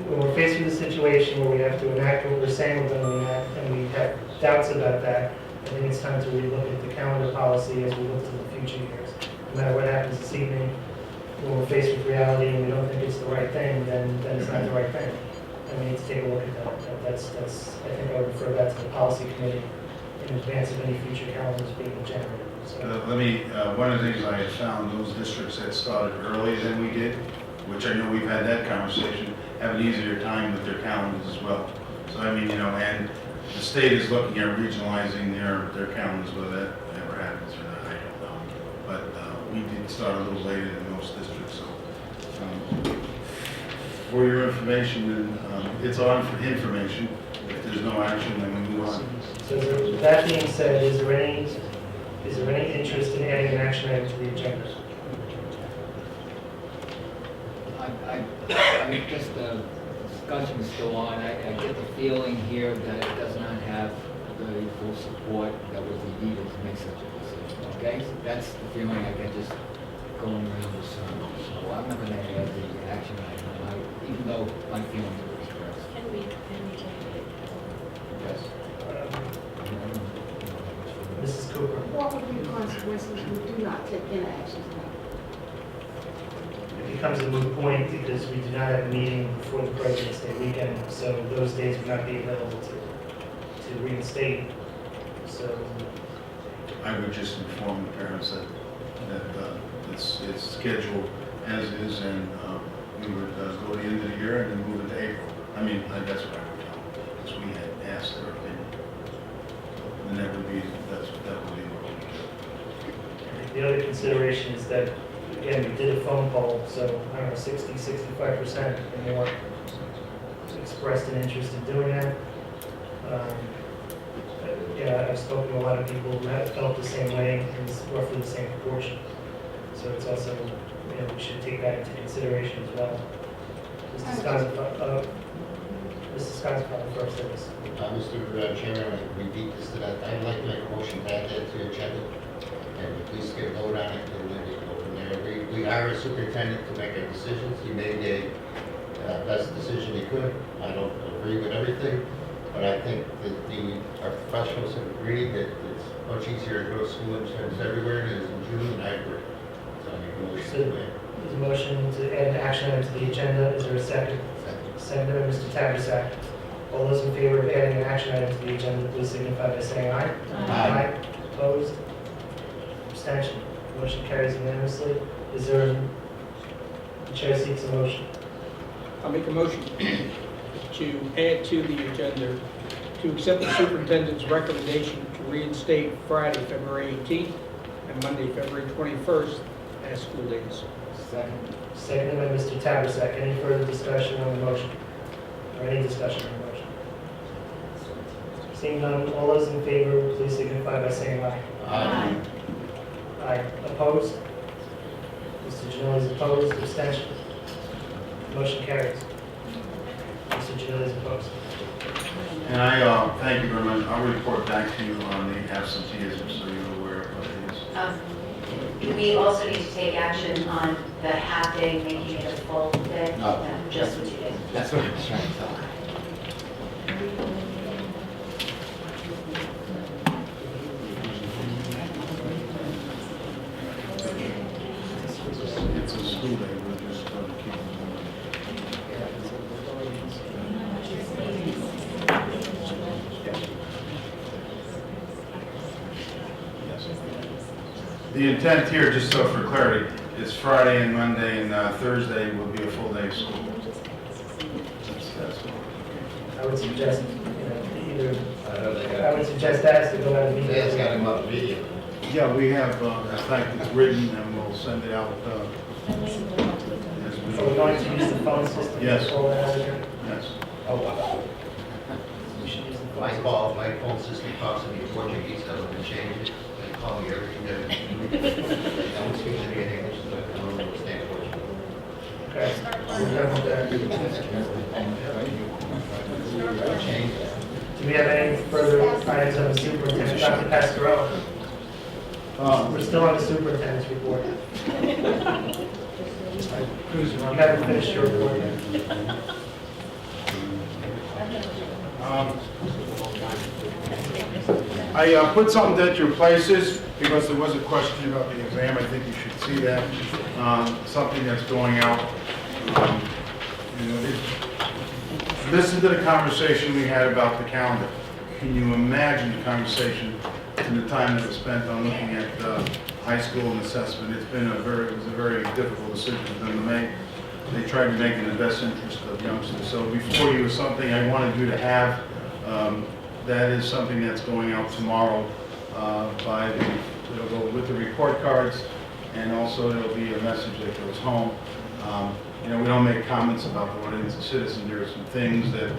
When we're faced with a situation where we have to enact what we're saying we're going to enact, and we have doubts about that, I think it's time to relook at the calendar policy as we look to the future years. No matter what happens this evening, when we're faced with reality and we don't think it's the right thing, then it's not the right thing. And we need to take a look at that. That's I think I would refer that to the policy committee in advance of any future calendars being generated. So. One of the things I had found, those districts that started earlier than we did, which I know we've had that conversation, have an easier time with their calendars as well. So I mean, and the state is looking at regionalizing their calendars, whether that ever happens or not, I don't know. But we did start a little later than most districts, so. For your information, and it's on for information. If there's no action, then we move on. So with that being said, is there any interest in adding an action item to the agenda? I guess the discussion is still on. I get the feeling here that it does not have the full support that was needed to make such a decision, okay? So that's the feeling I get just going around this circle. So I'm not gonna add the action item, even though my feelings were expressed. Can we take it? Yes. Mrs. Cooper. What would be the consequences if we do not take any action tonight? It becomes a moot point because we do not have a meeting before the President's Day weekend, so those days would not be available to reinstate. So I would just inform the parents that it's scheduled as is, and we would go to the end of the year and then move into April. I mean, that's what I would tell them, because we had asked their opinion. And that would be what we do. the other consideration is that, again, we did a phone poll, so I don't know, 60, 65% or more expressed an interest in doing that. Yeah, I've spoken to a lot of people who have felt the same way, and it's roughly the same proportion. So it's also, we should take that into consideration as well. Mr. Scott's probably first in this. Mr. Chairman, I repeat this to that. I'd like to make a motion to add that to the agenda, and please get a vote on it, and then we can go from there. We hired a superintendent to make our decisions. He made the best decision he could. I don't agree with everything, but I think that our professionals have agreed that it's much easier to go to school in February than it is in June, and I agree. So I make a motion So to that. there's a motion to add an action item to the agenda. Is there a second? Second by Mr. Taversack. All those in favor of adding an action item to the agenda, please signify by saying aye. Aye. Opposed? Abstention? Motion carries unanimously. Is there, the chair seeks a motion. I'll make a motion to add to the agenda to accept the superintendent's recommendation to reinstate Friday, February 18th and Monday, February 21st as school days. Second. Seconded by Mr. Taversack. Any further discussion on the motion? Or any discussion on the motion? Seeing none, all those in favor, please signify by saying aye. Aye. Aye. Opposed? Mr. Janelle is opposed. Abstention? Motion carries. Mr. Janelle is opposed. And I thank you very much. I'll report back to you on the absenteeism, so you're aware of what it is. We also need to take action on the half day, making it a full day. No. Just what you did. That's what I was trying to tell her. It's a school day, we're just going to keep it moving. Yes. The intent here, just so for clarity, is Friday and Monday and Thursday will be a full day of school. That's I would suggest, either, I would suggest that to go out of meeting. Dad's got him up immediately. Yeah, we have, in fact, it's written and we'll send it out. As we So we're going to use the phone system? Yes. To pull that out of here? Yes. Oh, wow. We should use the phone My system. phone system talks to me in Portuguese, doesn't change it. They call me every day. I don't speak any English, so I don't understand Portuguese. Okay. We're done with that. Change that. Do we have any further items on the superintendent? Dr. Pascarella? We're still on the superintendent's report. You haven't finished your report yet. I put something at your places because there was a question about the exam. I think you should see that. Something that's going out. Listen to the conversation we had about the calendar. Can you imagine the conversation and the time that was spent on looking at high school and assessment? It was a very difficult decision for them to make. They tried to make it in the best interest of youngsters. So before you is something I wanted you to have. That is something that's going out tomorrow it'll go with the report cards, and also there'll be a message that goes home. We don't make comments about the audience of citizens. There are some things that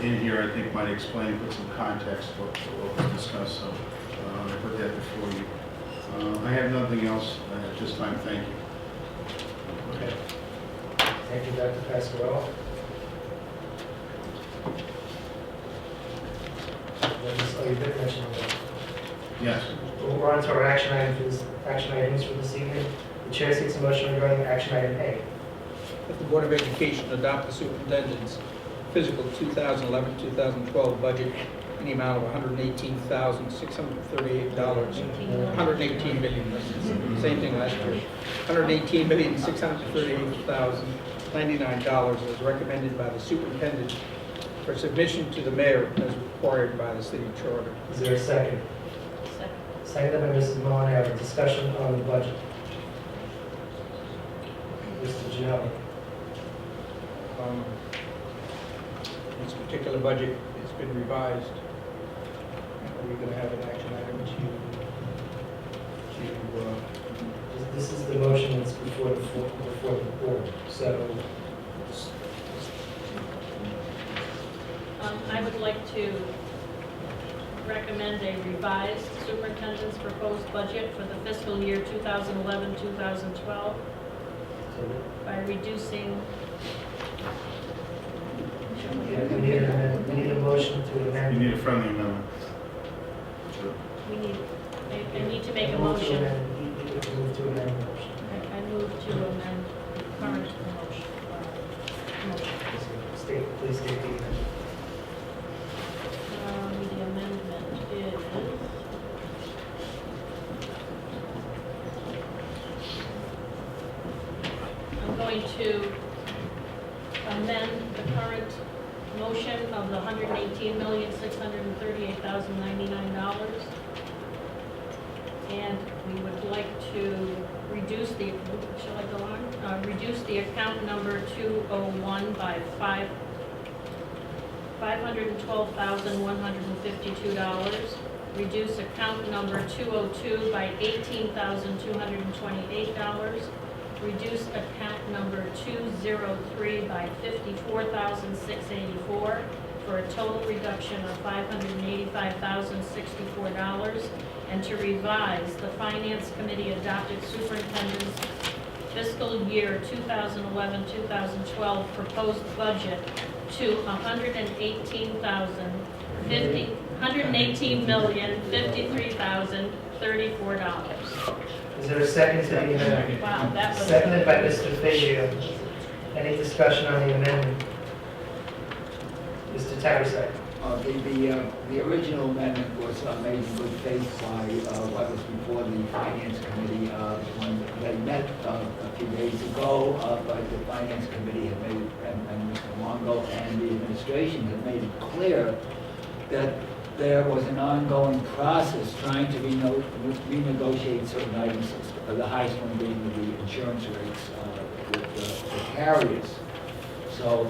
in here I think might explain, put some context to what was discussed. So I put that before you. I have nothing else at this time. Thank you. Okay. Thank you, Dr. Pascarella. already mentioned that. Yes. We're on to our action items for this evening. The chair seeks a motion regarding action item A. That the Board of Education adopt the superintendent's fiscal 2011-2012 budget in the amount of $118,638. $118 million, same thing last year. $118,638,099 as recommended by the superintendent for submission to the mayor as required by the city charter. Is there a second? Seconded by Mrs. Molinaro. Discussion on the budget. Mr. Gianelli. This particular budget has been revised. Are we going to have an action item This is the motion that's before the board. So, I would like to recommend a revised superintendent's proposed budget for the fiscal year 2011-2012 by reducing. we need a motion to amend. You need a friendly amendment. I need to make a Move to motion. amend. Move to amend the motion. I move to amend the current motion. Please state the amendment. The amendment is I'm going to amend the current motion of the $118,638,099. And we would like to reduce the, shall I go on? Reduce the account number 201 by $512,152. Reduce account number 202 by $18,228. Reduce account number 203 by $54,684 for a total reduction of $585,064. And to revise the Finance Committee adopted superintendent's fiscal year 2011-2012 proposed budget to $118,053,034. Is there a second to the amendment? Wow, that was... Seconded by Mr. Fabio. Any discussion on the amendment? Mr. Tagerside. The original amendment was made in good faith by what was before the Finance Committee when they met a few days ago, but the Finance Committee had made, and Mr. Longo and the administration had made it clear that there was an ongoing process trying to renegotiate certain items, the highest one being the insurance rates with the carriers. So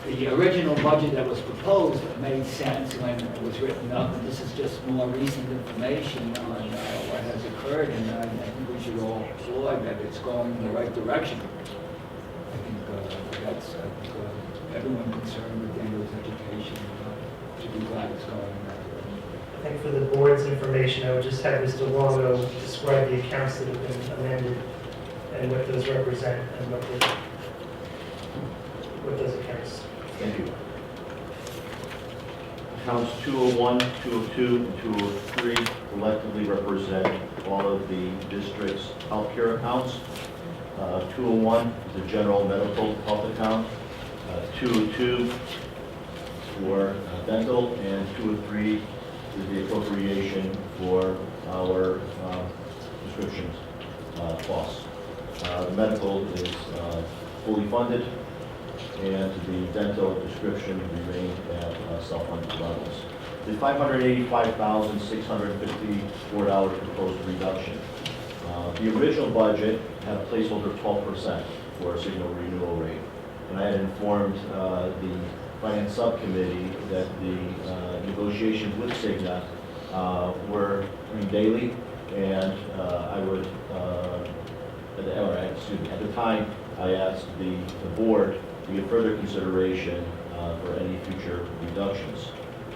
the original budget that was proposed made sense when it was written up, and this is just more recent information on what has occurred, and I think we should all applaud that it's going in the right direction. I think everyone concerned with Danbury's education should be glad it's going in that direction. I think for the board's information, I would just have Mr. Longo describe the accounts that have been amended and what those represent and what those accounts. Thank you. Accounts 201, 202, and 203 collectively represent all of the district's healthcare accounts. 201 is the general medical health account. 202 for dental, and 203 is the appropriation for our prescriptions costs. The medical is fully funded, and the dental prescription remained at self-funded levels. The $585,654 proposed reduction. The original budget had a placeholder of 12% for a signal renewal rate, and I had informed the Finance Subcommittee that the negotiations with Cigna were running daily, and I would, at the time, I asked the board to give further consideration for any future reductions.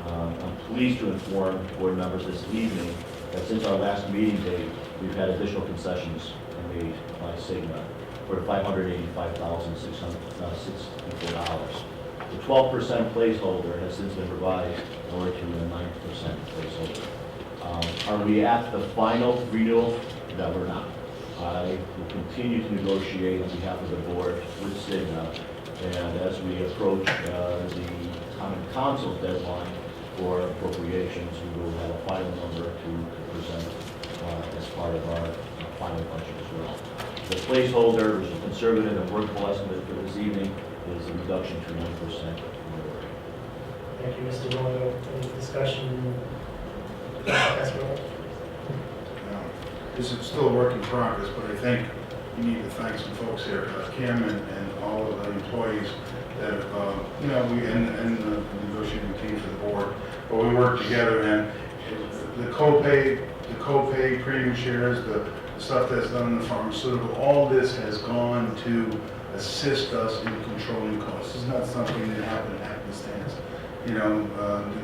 I'm pleased to inform board members this evening that since our last meeting date, we've had additional concessions made by Cigna for $585,664. The 12% placeholder has since been revised in order to a 9% placeholder. Are we at the final renewal? No, we're not. I will continue to negotiate on behalf of the board with Cigna, and as we approach the common council's deadline for appropriations, we will have a final number to present as part of our final budget as well. The placeholder, which is a conservative and workable estimate for this evening, is a reduction to 1%. Thank you, Mr. Longo. Any discussion? Pascal? This is still a work in progress, but I think you need to thank some folks here, Kim and all of the employees that, and the negotiating team for the board. But we work together, and the co-pay premium shares, the stuff that's done in the pharmaceutical, all this has gone to assist us in controlling costs. It's not something that happened happenstance.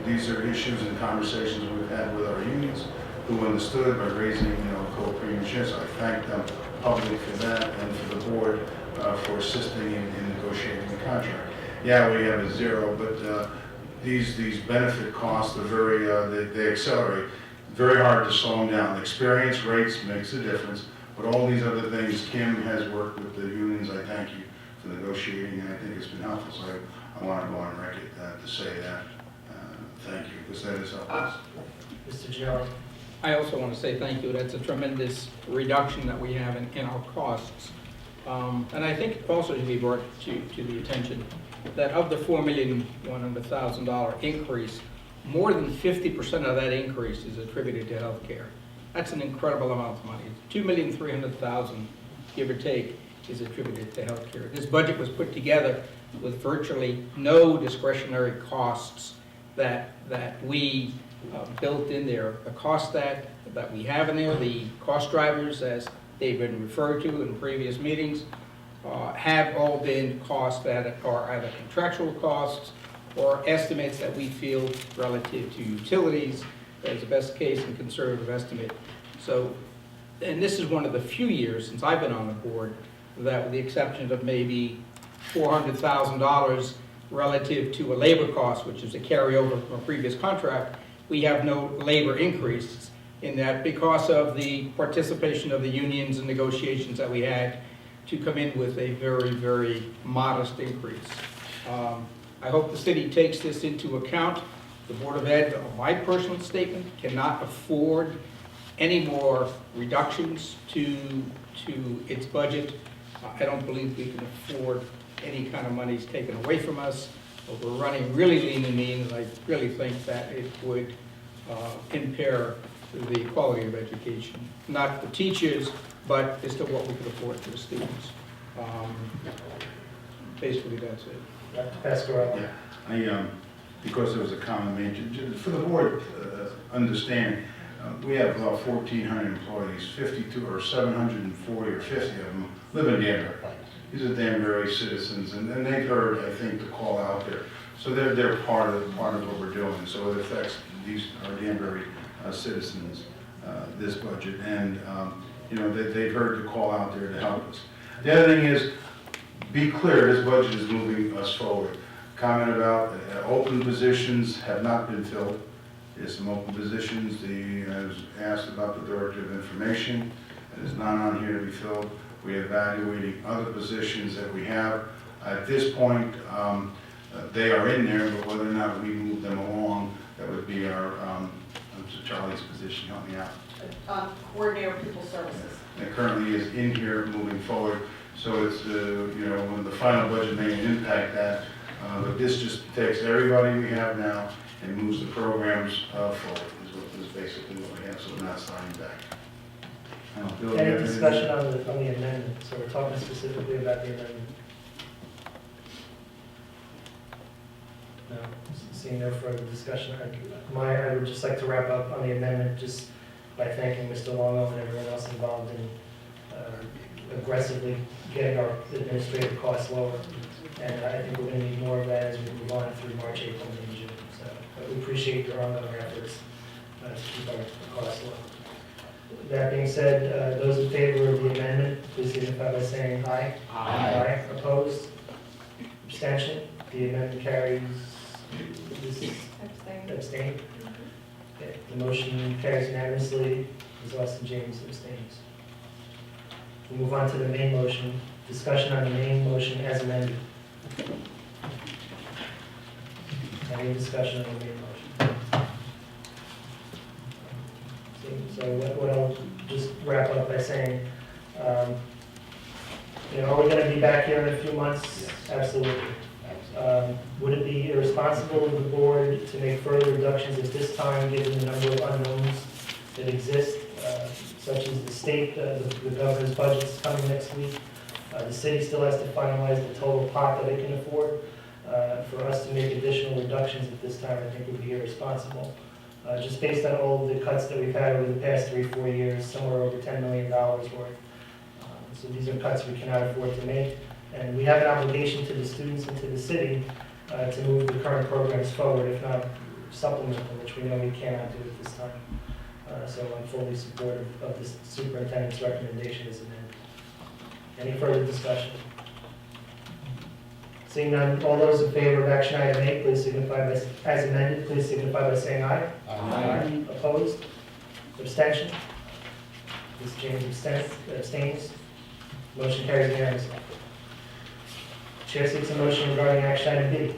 These are issues and conversations we've had with our unions who understood by raising, co-premium shares. So I thank them publicly for that and for the board for assisting in negotiating the contract. Yeah, we have a zero, but these benefit costs are very, they accelerate. Very hard to slow them down. Experience rates makes a difference, but all these other things, Kim has worked with the unions. I thank you for negotiating, and I think it's been helpful. So I want to go on record to say that. Thank you, because that is helpful. Mr. Ginelli? I also want to say thank you. That's a tremendous reduction that we have in our costs. And I think it also should be brought to the attention that of the $4,100,000 increase, more than 50% of that increase is attributed to health care. That's an incredible amount of money. $2,300,000, give or take, is attributed to health care. This budget was put together with virtually no discretionary costs that we built in there. The costs that we have in there, the cost drivers, as they've been referred to in previous meetings, have all been costs that are either contractual costs or estimates that we feel relative to utilities as the best case and conservative estimate. So, and this is one of the few years since I've been on the board that, with the exception of maybe $400,000 relative to a labor cost, which is a carryover from a previous contract, we have no labor increases in that because of the participation of the unions and negotiations that we had to come in with a very, very modest increase. I hope the city takes this into account. The Board of Ed, my personal statement, cannot afford any more reductions to its budget. I don't believe we can afford any kind of monies taken away from us. But we're running really lean and mean, and I really think that it would impair the quality of education. Not the teachers, but as to what we could afford for the students. Basically, that's it. Dr. Pasquarello? Yeah, because there was a comment made, for the board, understand, we have about 1,400 employees, 52 or 740 or 50 of them live in Danbury. These are Danbury citizens, and they've heard, I think, the call out there. So they're part of what we're doing. So it affects our Danbury citizens, this budget, and they've heard the call out there to help us. The other thing is, be clear, this budget is moving us forward. Comment about open positions have not been filled. There's some open positions. I was asked about the Director of Information. It is not on here to be filled. We're evaluating other positions that we have. At this point, they are in there, but whether or not we move them along, that would be our, Charlie's position, help me out. Coordinator of People Services. It currently is in here moving forward. So it's, when the final budget may impact that, but this just takes everybody we have now and moves the programs forward, is basically what we have, so we're not signing back. Any discussion on the amendment? So we're talking specifically about the amendment. No, seeing no further discussion. I would just like to wrap up on the amendment just by thanking Mr. Longo and everyone else involved in aggressively getting our administrative costs lower. And I think we're going to need more of that as we move on through March, April, and June. So we appreciate your ongoing efforts to keep our costs low. That being said, those in favor of the amendment, please signify by saying aye. Aye. Opposed? Abstention? The amendment carries. Abstain. Okay, the motion carries unanimously. Ms. Austin James abstains. We'll move on to the main motion. Discussion on the main motion as amended. Any discussion on the main motion? So what I'll just wrap up by saying, are we going to be back here in a few months? Yes. Absolutely. Would it be irresponsible of the board to make further reductions at this time, given the number of unknowns that exist, such as the state, the governor's budget's coming next week? The city still has to finalize the total pot that it can afford. For us to make additional reductions at this time, I think would be irresponsible. Just based on all of the cuts that we've had over the past 3-4 years, somewhere over $10 million worth. So these are cuts we cannot afford to make. And we have an obligation to the students and to the city to move the current programs forward, if not supplement them, which we know we cannot do at this time. So I'm fully supportive of the superintendent's recommendation as amended. Any further discussion? Seeing none, all those in favor of action item 8, please signify by, as amended, please signify by saying aye. Aye. Opposed? Abstention? Ms. James abstains. Motion carries unanimously. Chair seeks a motion regarding action item B.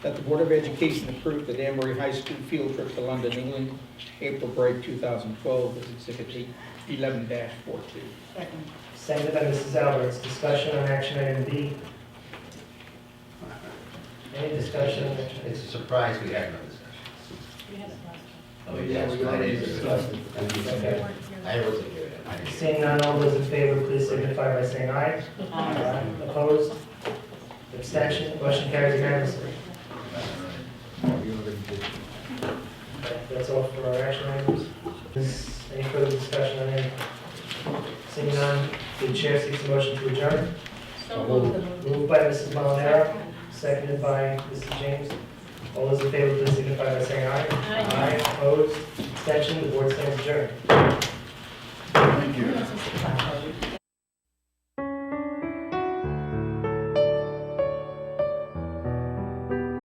That the Board of Education approve the Danbury High School field trip to London, England, April break 2012, as Exhibit 11-42. Second. Seconded by Mrs. Alberts. Discussion on action item B. Any discussion? It's a surprise we had no discussion. We had it last Oh, yes, we already discussed it. Okay. I wasn't here. I didn't hear. Seeing none, all those in favor, please signify by saying aye. Aye. Opposed? Abstention? Motion carries unanimously. Okay, that's all for our action items. Any further discussion on any? Seeing none, the chair seeks a motion to adjourn. So moved. Moved by Mrs. Molinaro, seconded by Mrs. James. All those in favor, please signify by saying aye. Aye. Opposed? Abstention? The board stands adjourned. Thank you.